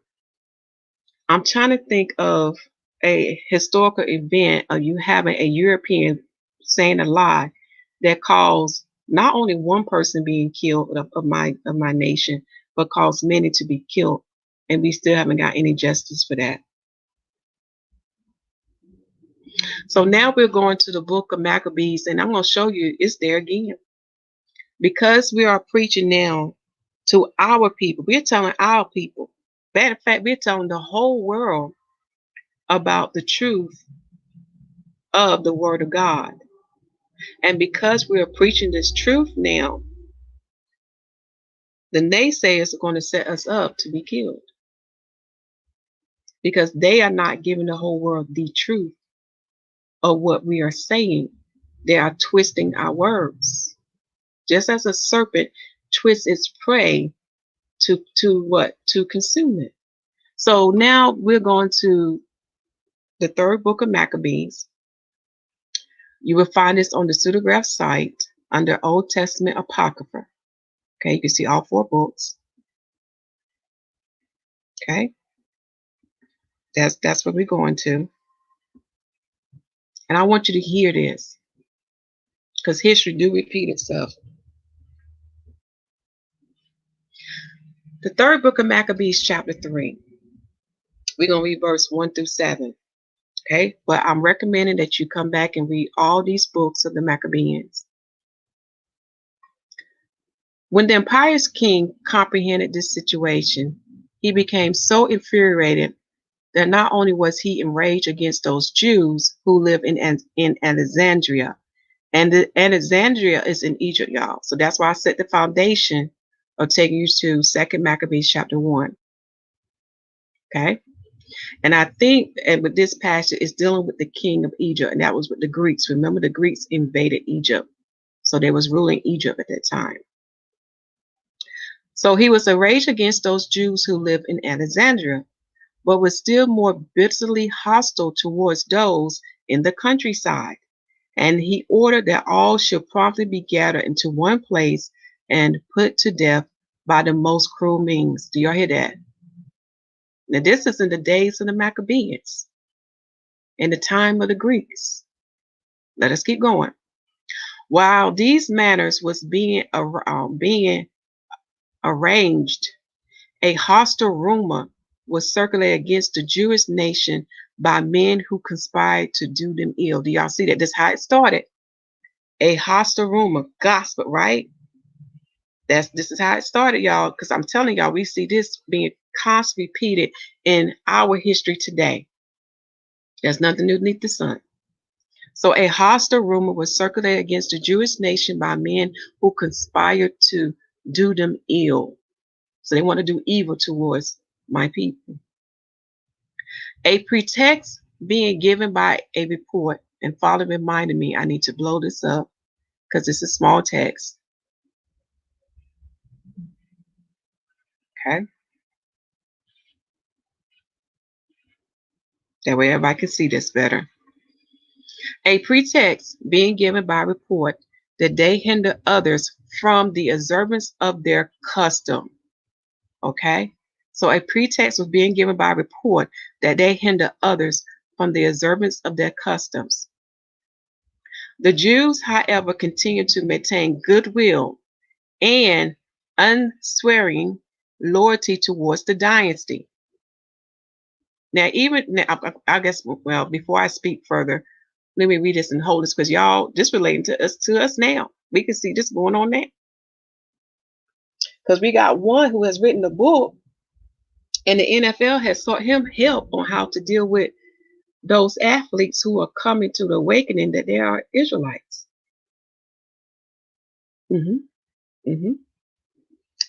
Speaker 1: I'm trying to think of a historical event of you having a European saying a lie that caused not only one person being killed of my nation, but caused many to be killed, and we still haven't got any justice for that. So now we're going to the book of Maccabees, and I'm going to show you it's there again. Because we are preaching now to our people, we're telling our people Matter of fact, we're telling the whole world about the truth of the Word of God. And because we are preaching this truth now, the naysayers are going to set us up to be killed because they are not giving the whole world the truth of what we are saying. They are twisting our words. Just as a serpent twists its prey to what? To consume it. So now we're going to the third book of Maccabees. You will find this on the Pseudograph site under Old Testament Apocrypha. Okay, you can see all 4 books. Okay, that's what we're going to. And I want you to hear this because history do repeat itself. The third book of Maccabees, chapter 3. We're going to read verse 1 through 7. Okay, but I'm recommending that you come back and read all these books of the Maccabees. When the impious king comprehended this situation, he became so infuriated that not only was he enraged against those Jews who live in Alexandria, and Alexandria is in Egypt, y'all. So that's why I set the foundation of taking you to 2 Maccabees chapter 1. Okay. And I think and with this passage, it's dealing with the king of Egypt, and that was with the Greeks. Remember, the Greeks invaded Egypt. So they was ruling Egypt at that time. So he was enraged against those Jews who lived in Alexandria, but was still more bitterly hostile towards those in the countryside. And he ordered that all should promptly be gathered into one place and put to death by the most cruel means. Do y'all hear that? Now, this is in the days of the Maccabees, in the time of the Greeks. Let us keep going. While these matters was being arranged, a hostile rumor was circulated against the Jewish nation by men who conspired to do them ill. Do y'all see that? This is how it started. A hostile rumor, gospel, right? This is how it started, y'all, because I'm telling y'all, we see this being constantly repeated in our history today. There's nothing new beneath the sun. So a hostile rumor was circulated against the Jewish nation by men who conspired to do them ill. So they want to do evil towards my people. A pretext being given by a report, and Father reminded me I need to blow this up because it's a small text. Okay. That way everybody can see this better. A pretext being given by report that they hinder others from the observance of their custom. Okay? So a pretext was being given by report that they hinder others from the observance of their customs. The Jews, however, continued to maintain goodwill and unswearing loyalty towards the dynasty. Now, I guess, well, before I speak further, let me read this in wholeness because y'all, this relating to us now. We can see this going on now. Because we got one who has written a book, and the NFL has sought him help on how to deal with those athletes who are coming to the awakening that they are Israelites.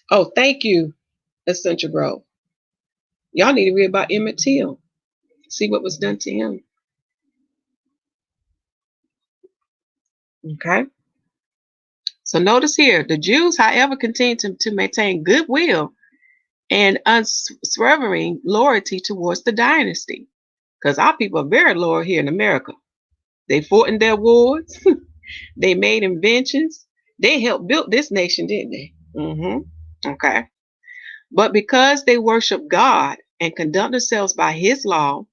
Speaker 1: Oh, thank you, Essential Bro. Y'all need to read about Emmett Till. See what was done to him. Okay. So notice here, the Jews, however, continue to maintain goodwill and unswerving loyalty towards the dynasty. Because our people are very loyal here in America. They fought in their wars. They made inventions. They helped build this nation, didn't they? Okay. But because they worship God and conduct themselves by his law,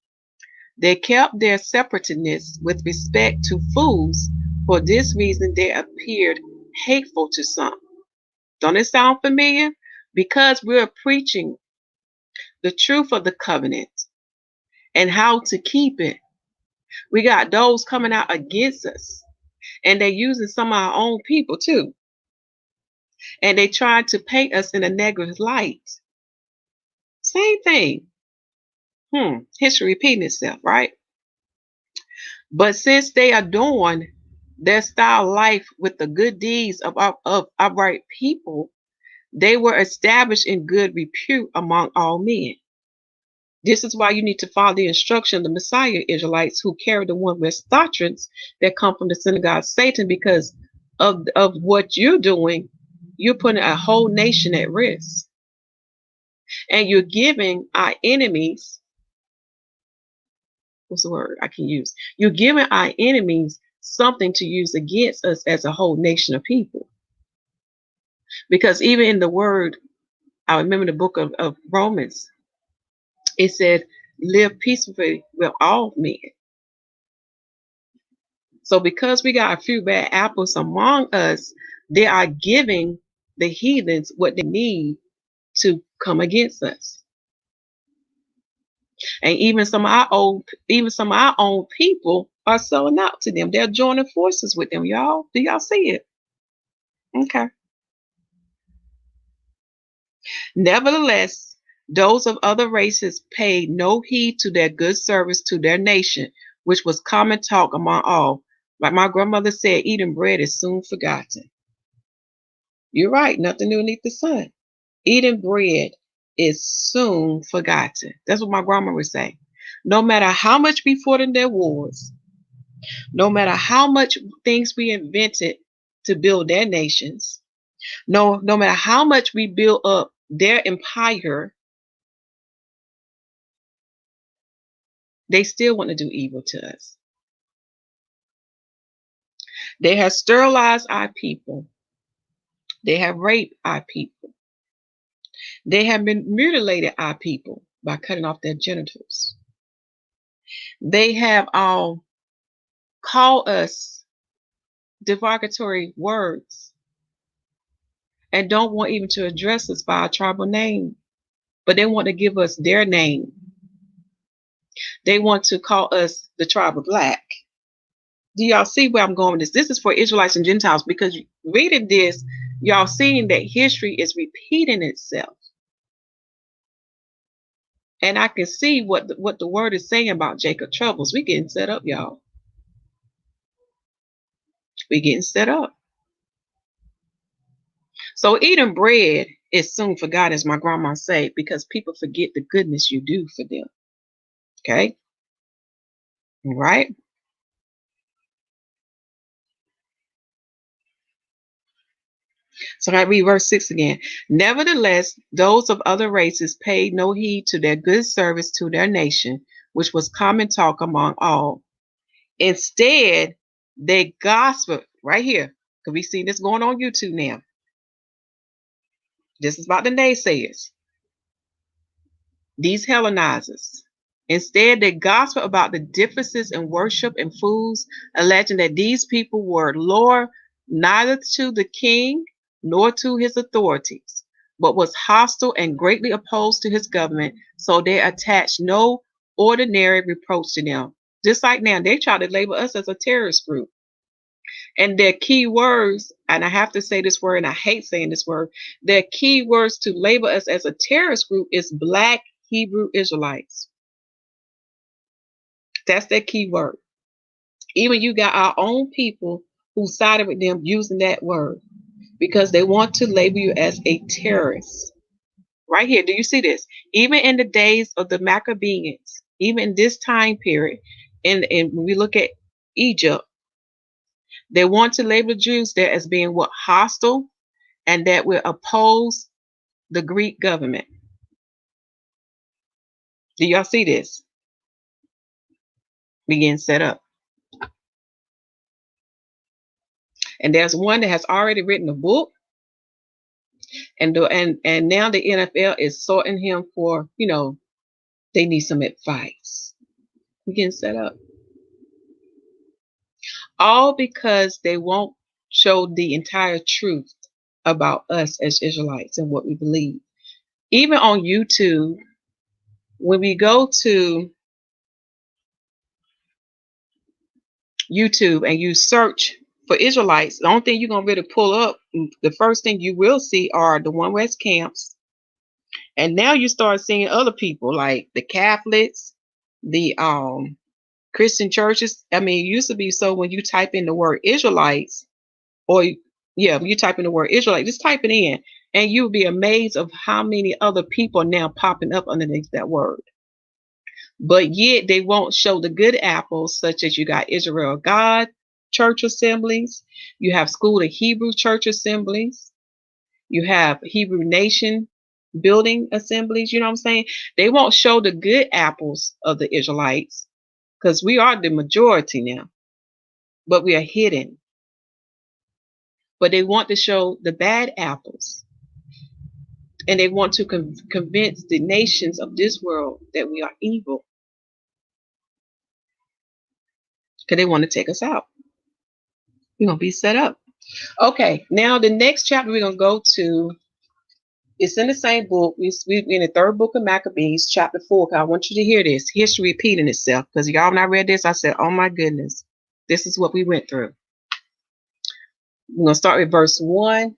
Speaker 1: they kept their separativeness with respect to fools. For this reason, they appeared hateful to some. Don't it sound familiar? Because we're preaching the truth of the covenant and how to keep it. We got those coming out against us, and they're using some of our own people too. And they try to paint us in a negative light. Same thing. History repeating itself, right? But since they adorn their style of life with the good deeds of upright people, they were established in good repute among all men. This is why you need to follow the instruction of the Messiah Israelites who carry the one with doctrines that come from the synagogue of Satan, because of what you're doing, you're putting a whole nation at risk. And you're giving our enemies, what's the word I can use? You're giving our enemies something to use against us as a whole nation of people. Because even in the word, I remember the book of Romans, it said, live peacefully with all men. So because we got a few bad apples among us, they are giving the heathens what they need to come against us. And even some of our own people are selling out to them. They're joining forces with them, y'all. Do y'all see it? Okay. Nevertheless, those of other races paid no heed to their good service to their nation, which was common talk among all. Like my grandmother said, eating bread is soon forgotten. You're right, nothing new beneath the sun. Eating bread is soon forgotten. That's what my grandma would say. No matter how much we fought in their wars, no matter how much things we invented to build their nations, no matter how much we built up their empire, they still want to do evil to us. They have sterilized our people. They have raped our people. They have been mutilated our people by cutting off their genitals. They have all called us derogatory words and don't want even to address us by our tribal name, but they want to give us their name. They want to call us the tribe of black. Do y'all see where I'm going with this? This is for Israelites and Gentiles, because reading this, y'all seeing that history is repeating itself. And I can see what the word is saying about Jacob troubles. We getting set up, y'all. We getting set up. So eating bread is soon forgotten, as my grandma said, because people forget the goodness you do for them. Okay? Right? So I read verse 6 again. Nevertheless, those of other races paid no heed to their good service to their nation, which was common talk among all. Instead, they gossiped right here, because we see this going on YouTube now. This is about the naysayers, these Hellenizers. Instead, they gossip about the differences in worship and foods, alleging that these people were loyal neither to the king nor to his authorities, but was hostile and greatly opposed to his government, so they attached no ordinary reproach to them. Just like now, they try to label us as a terrorist group. And their key words, and I have to say this word, and I hate saying this word, their key words to label us as a terrorist group is Black Hebrew Israelites. That's their key word. Even you got our own people who sided with them using that word because they want to label you as a terrorist. Right here, do you see this? Even in the days of the Maccabees, even in this time period, and when we look at Egypt, they want to label Jews there as being what, hostile, and that will oppose the Greek government. Do y'all see this? Begin set up. And there's one that has already written a book, and now the NFL is sorting him for, they need some advice. Begin set up. All because they won't show the entire truth about us as Israelites and what we believe. Even on YouTube, when we go to YouTube and you search for Israelites, the only thing you're going to really pull up, the first thing you will see are the One West camps And now you start seeing other people like the Catholics, the Christian churches. I mean, it used to be so when you type in the word Israelites, or yeah, when you type in the word Israelite, just type it in, and you'll be amazed of how many other people are now popping up underneath that word. But yet they won't show the good apples, such as you got Israel God church assemblies, you have School of Hebrew church assemblies, you have Hebrew Nation building assemblies. You know what I'm saying? They won't show the good apples of the Israelites because we are the majority now, but we are hidden. But they want to show the bad apples, and they want to convince the nations of this world that we are evil because they want to take us out. We're going to be set up. Okay, now the next chapter we're going to go to, it's in the same book. We're in the third book of Maccabees, chapter 4. I want you to hear this. History repeating itself. Because y'all, when I read this, I said, oh my goodness, this is what we went through. We're going to start with verse 1.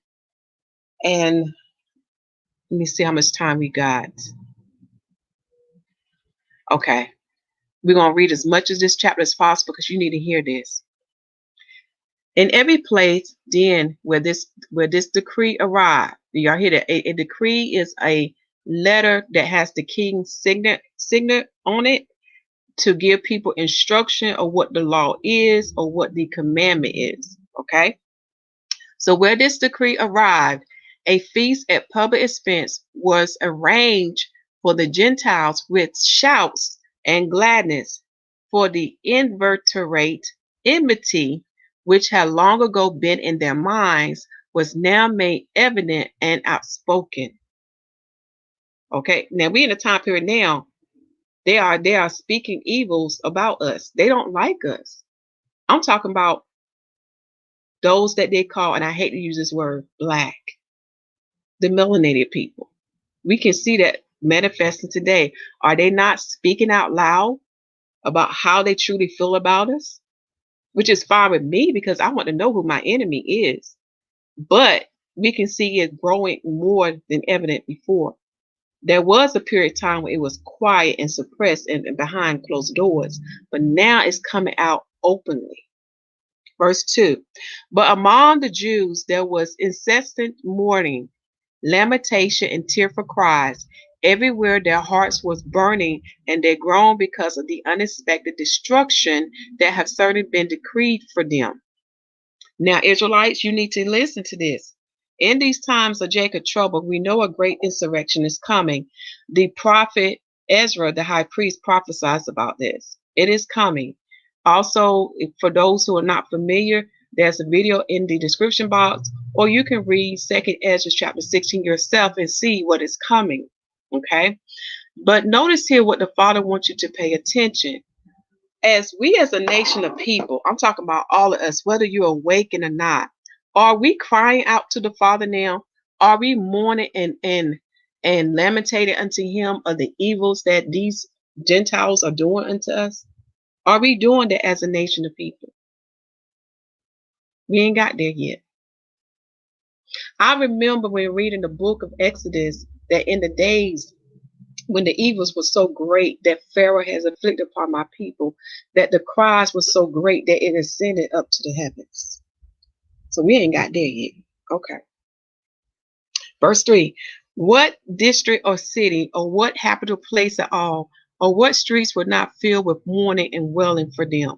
Speaker 1: And let me see how much time we got. Okay. We're going to read as much of this chapter as possible because you need to hear this. In every place, then, where this decree arrived, y'all hear that? A decree is a letter that has the king's signet on it to give people instruction of what the law is or what the commandment is. Okay. So where this decree arrived, a feast at public expense was arranged for the Gentiles with shouts and gladness, for the inveterate enmity which had long ago been in their minds was now made evident and outspoken. Okay, now we in a time period now. They are speaking evils about us. They don't like us. I'm talking about those that they call, and I hate to use this word, black, the melanated people. We can see that manifesting today. Are they not speaking out loud about how they truly feel about us? Which is fine with me because I want to know who my enemy is. But we can see it growing more than evident before. There was a period of time where it was quiet and suppressed and behind closed doors, but now it's coming out openly. Verse 2. But among the Jews there was incessant mourning, lamentation, and tearful cries. Everywhere their hearts was burning, and they groaned because of the unexpected destruction that have certainly been decreed for them. Now, Israelites, you need to listen to this. In these times of Jacob trouble, we know a great insurrection is coming. The prophet Ezra, the high priest, prophesies about this. It is coming. Also, for those who are not familiar, there's a video in the description box, or you can read 2nd Ezra chapter 16 yourself and see what is coming. Okay? But notice here what the Father wants you to pay attention. As we as a nation of people, I'm talking about all of us, whether you're awakened or not, are we crying out to the Father now? Are we mourning and lamenting unto him of the evils that these Gentiles are doing unto us? Are we doing that as a nation of people? We ain't got there yet. I remember when reading the book of Exodus that in the days when the evils were so great that Pharaoh has afflicted upon my people, that the cries were so great that it ascended up to the heavens. So we ain't got there yet. Okay. Verse 3. What district or city or what capital place at all, or what streets were not filled with mourning and wailing for them?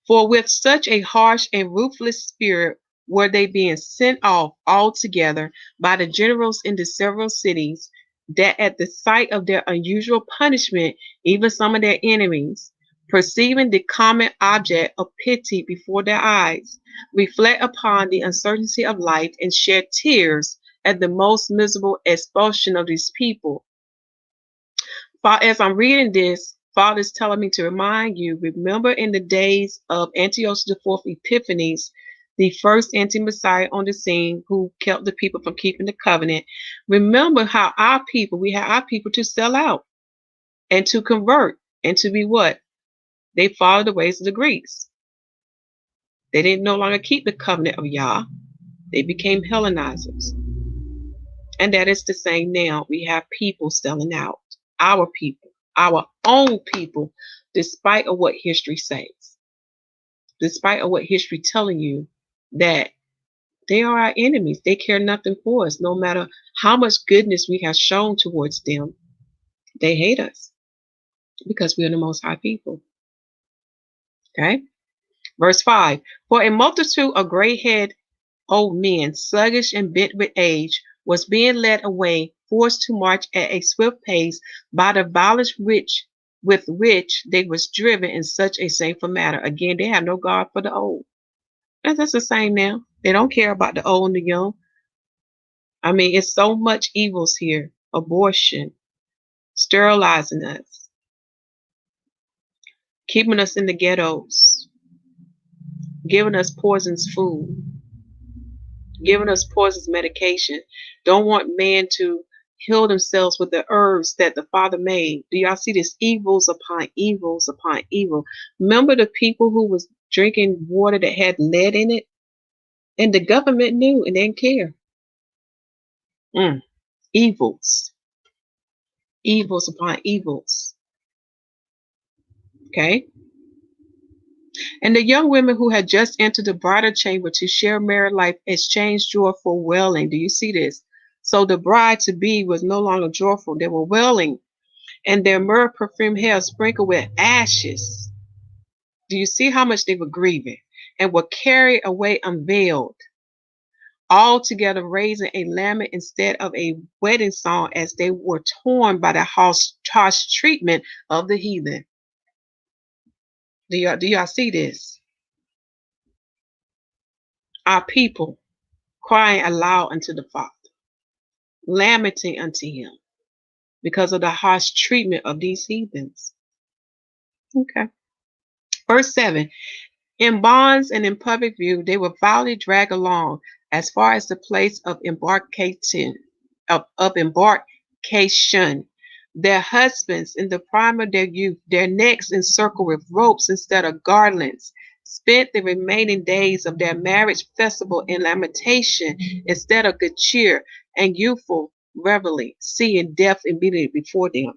Speaker 1: For with such a harsh and ruthless spirit were they being sent off altogether by the generals in the several cities, that at the sight of their unusual punishment, even some of their enemies, perceiving the common object of pity before their eyes, reflect upon the uncertainty of life and shed tears at the most miserable expulsion of these people. As I'm reading this, Father is telling me to remind you, remember in the days of Antiochus the Fourth Epiphanes, the first anti-Messiah on the scene who kept the people from keeping the covenant. Remember how we had our people to sell out and to convert and to be what? They followed the ways of the Greeks. They didn't no longer keep the covenant of Yah. They became Hellenizers. And that is the same now. We have people selling out. Our people, our own people, despite of what history says, despite of what history telling you that they are our enemies. They care nothing for us. No matter how much goodness we have shown towards them, they hate us because we are the most high people. Okay. Verse 5. For a multitude of gray-headed old men, sluggish and bent with age, was being led away, forced to march at a swift pace by the violence with which they was driven in such a shameful manner. Again, they have no God for the old. And that's the same now. They don't care about the old and the young. I mean, it's so much evils here. Abortion, sterilizing us, keeping us in the ghettos, giving us poisonous food, giving us poisonous medication. Don't want man to heal themselves with the herbs that the Father made. Do y'all see this? Evils upon evils upon evil. Remember the people who was drinking water that had lead in it? And the government knew and didn't care. Evils. Evils upon evils. Okay? And the young women who had just entered the bridal chamber to share married life exchanged joy for wailing. Do you see this? So the bride to be was no longer joyful. They were wailing, and their myrrh perfumed hair sprinkled with ashes. Do you see how much they were grieving? And were carried away unveiled, altogether raising a lament instead of a wedding song, as they were torn by the harsh treatment of the heathen. Do y'all see this? Our people crying aloud unto the Father, lamenting unto him because of the harsh treatment of these heathens. Okay. Verse 7. In bonds and in public view, they were violently dragged along as far as the place of embarkation, Their husbands, in the prime of their youth, their necks encircled with ropes instead of garlands, spent the remaining days of their marriage festival in lamentation instead of good cheer and youthful revelry, seeing death immediately before them.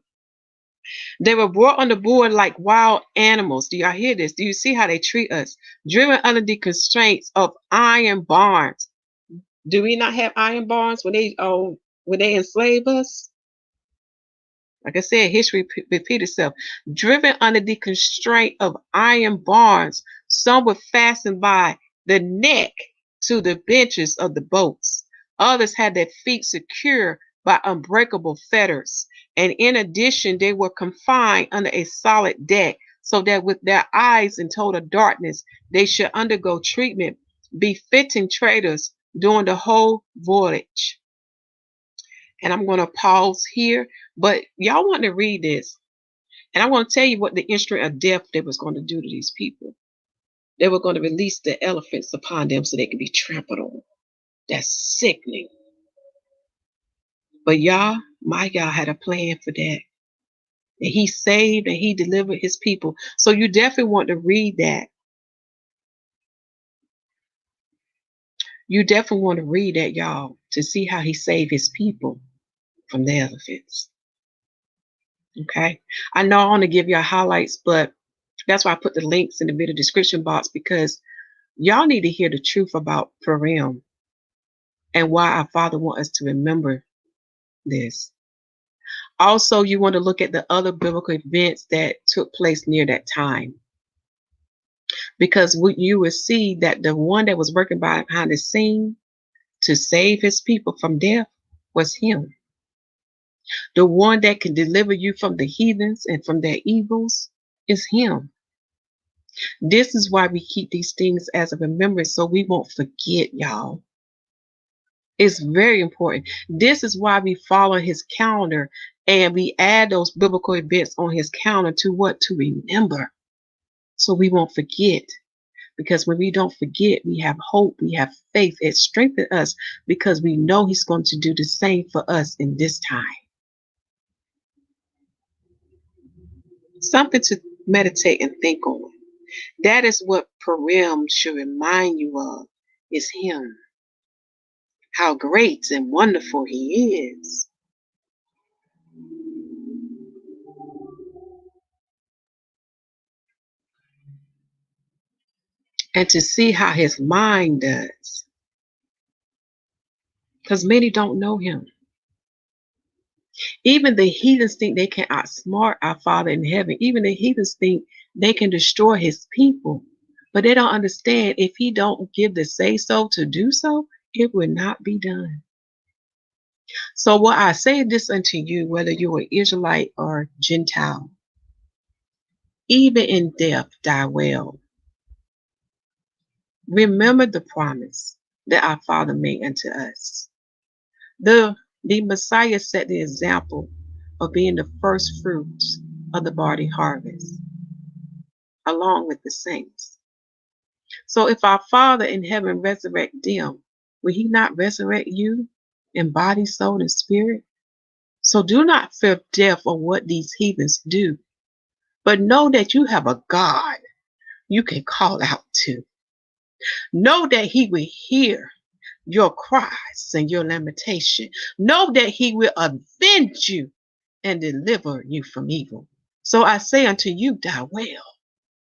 Speaker 1: They were brought on the board like wild animals. Do y'all hear this? Do you see how they treat us? Driven under the constraints of iron bars. Do we not have iron bars when they enslave us? Like I said, history repeat itself. Driven under the constraint of iron bars, some were fastened by the neck to the benches of the boats. Others had their feet secure by unbreakable fetters. And in addition, they were confined under a solid deck, so that with their eyes in total darkness, they should undergo treatment befitting traders during the whole voyage. And I'm going to pause here, but y'all want to read this. And I'm going to tell you what the instrument of death they was going to do to these people. They were going to release the elephants upon them so they could be trampled on. That's sickening. But my Yah had a plan for that. And he saved and he delivered his people. So you definitely want to read that. You definitely want to read that, y'all, to see how he saved his people from the elephants. Okay. I know I want to give y'all highlights, but that's why I put the links in the video description box, because y'all need to hear the truth about Purim and why our Father wants us to remember this. Also, you want to look at the other biblical events that took place near that time, because you will see that the one that was working behind the scene to save his people from death was him. The one that can deliver you from the heathens and from their evils is him. This is why we keep these things as a remembrance, so we won't forget, y'all. It's very important. This is why we follow his calendar and we add those biblical events on his calendar to what? To remember. So we won't forget. Because when we don't forget, we have hope, we have faith. It strengthens us because we know he's going to do the same for us in this time. Something to meditate and think on. That is what Purim should remind you of, is him. how great and wonderful he is. And to see how his mind does. Because many don't know him. Even the heathens think they can outsmart our Father in heaven. Even the heathens think they can destroy his people. But they don't understand, if he don't give the say so to do so, it will not be done. So what I say this unto you, whether you're an Israelite or Gentile, even in death die well. Remember the promise that our Father made unto us. The Messiah set the example of being the first fruits of the barley harvest, along with the saints. So if our Father in heaven resurrect them, will he not resurrect you in body, soul, and spirit? So do not fear death or what these heathens do, but know that you have a God you can call out to. Know that he will hear your cries and your lamentation. Know that he will avenge you and deliver you from evil. So I say unto you, die well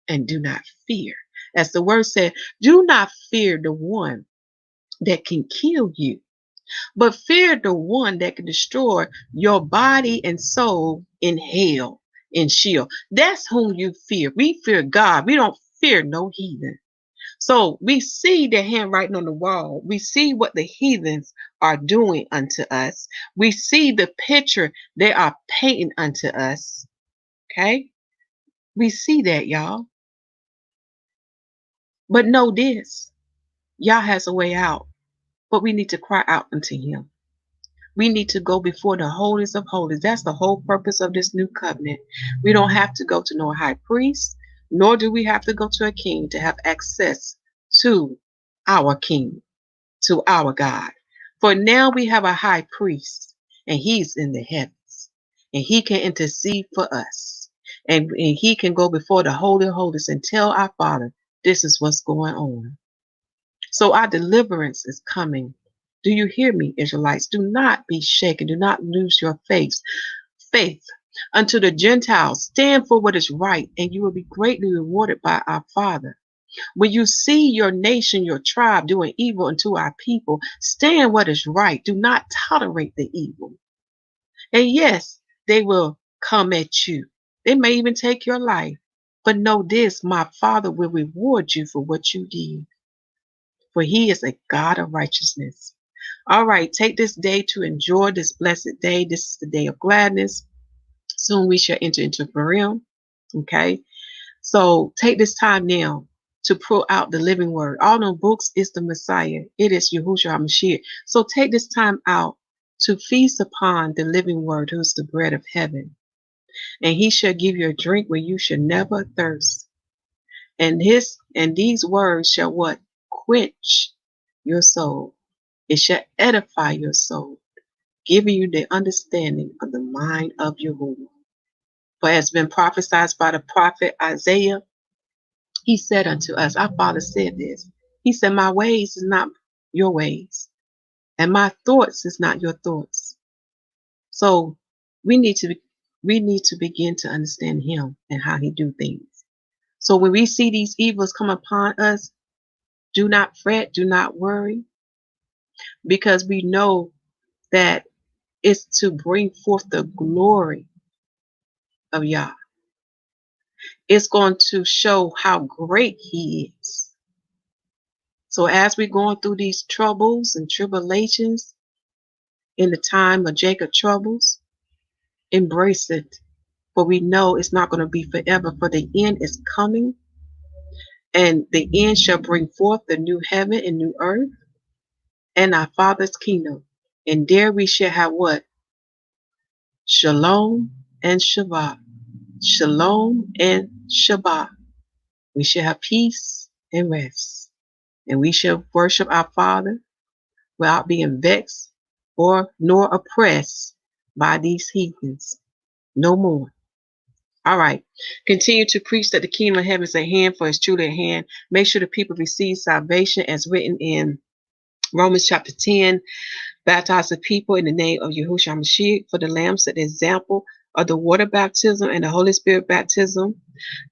Speaker 1: and do not fear. As the word said, do not fear the one that can kill you, but fear the one that can destroy your body and soul in hell, in Sheol. That's whom you fear. We fear God. We don't fear no heathen. So we see the handwriting on the wall. We see what the heathens are doing unto us. We see the picture they are painting unto us. Okay? We see that, y'all. But know this, Yah has a way out, but we need to cry out unto him. We need to go before the holiest of holies. That's the whole purpose of this new covenant. We don't have to go to no high priest, nor do we have to go to a king to have access to our king, to our God. For now we have a high priest, and he's in the heavens, and he can intercede for us. And he can go before the holy of holies and tell our Father, this is what's going on. So our deliverance is coming. Do you hear me, Israelites? Do not be shaken. Do not lose your faith. Unto the Gentiles, stand for what is right, and you will be greatly rewarded by our Father. When you see your nation, your tribe doing evil unto our people, stand what is right. Do not tolerate the evil. And yes, they will come at you. They may even take your life. But know this, my Father will reward you for what you did. For he is a God of righteousness. All right, take this day to enjoy this blessed day. This is the day of gladness. Soon we shall enter into Purim. Okay, so take this time now to pull out the living word. All the books is the Messiah. It is Yahusha HaMashiach. So take this time out to feast upon the living word, who is the bread of heaven. And he shall give you a drink where you shall never thirst. And these words shall what? Quench your soul. It shall edify your soul, giving you the understanding of the mind of Yahuwah. For as been prophesied by the prophet Isaiah, he said unto us, our Father said this. He said, my ways is not your ways, and my thoughts is not your thoughts. So we need to begin to understand him and how he do things. So when we see these evils come upon us, do not fret, do not worry, because we know that it's to bring forth the glory of Yah. It's going to show how great he is. So as we're going through these troubles and tribulations in the time of Jacob's troubles, embrace it. For we know it's not going to be forever, for the end is coming. And the end shall bring forth the new heaven and new earth and our Father's kingdom. And there we shall have what? Shalom and Shabbat. Shalom and Shabbat. We shall have peace and rest. And we shall worship our Father without being vexed or nor oppressed by these heathens. No more. All right. Continue to preach that the kingdom of heaven is at hand, for it's truly at hand. Make sure the people receive salvation as written in Romans chapter 10, baptize the people in the name of Yahusha The Messiah, for the Lamb set the example of the water baptism and the Holy Spirit baptism,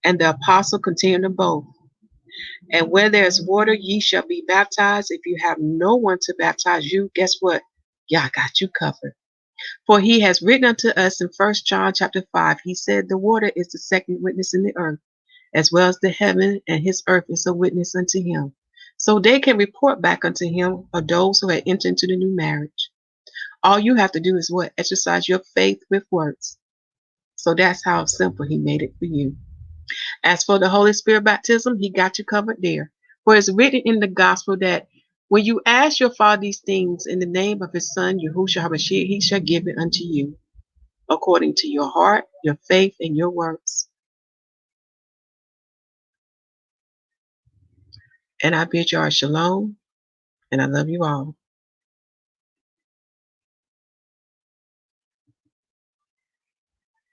Speaker 1: and the apostle continued them both. And where there is water, ye shall be baptized. If you have no one to baptize you, guess what? Yah got you covered. For he has written unto us in 1 John chapter 5, he said, the water is the second witness in the earth, as well as the heaven, and his earth is a witness unto him. So they can report back unto him of those who had entered into the new marriage. All you have to do is what? Exercise your faith with works. So that's how simple he made it for you. As for the Holy Spirit baptism, he got you covered there. For it's written in the gospel that when you ask your Father these things in the name of his Son, Yahusha HaMashiach, he shall give it unto you, according to your heart, your faith, and your works. And I bid you all shalom, and I love you all.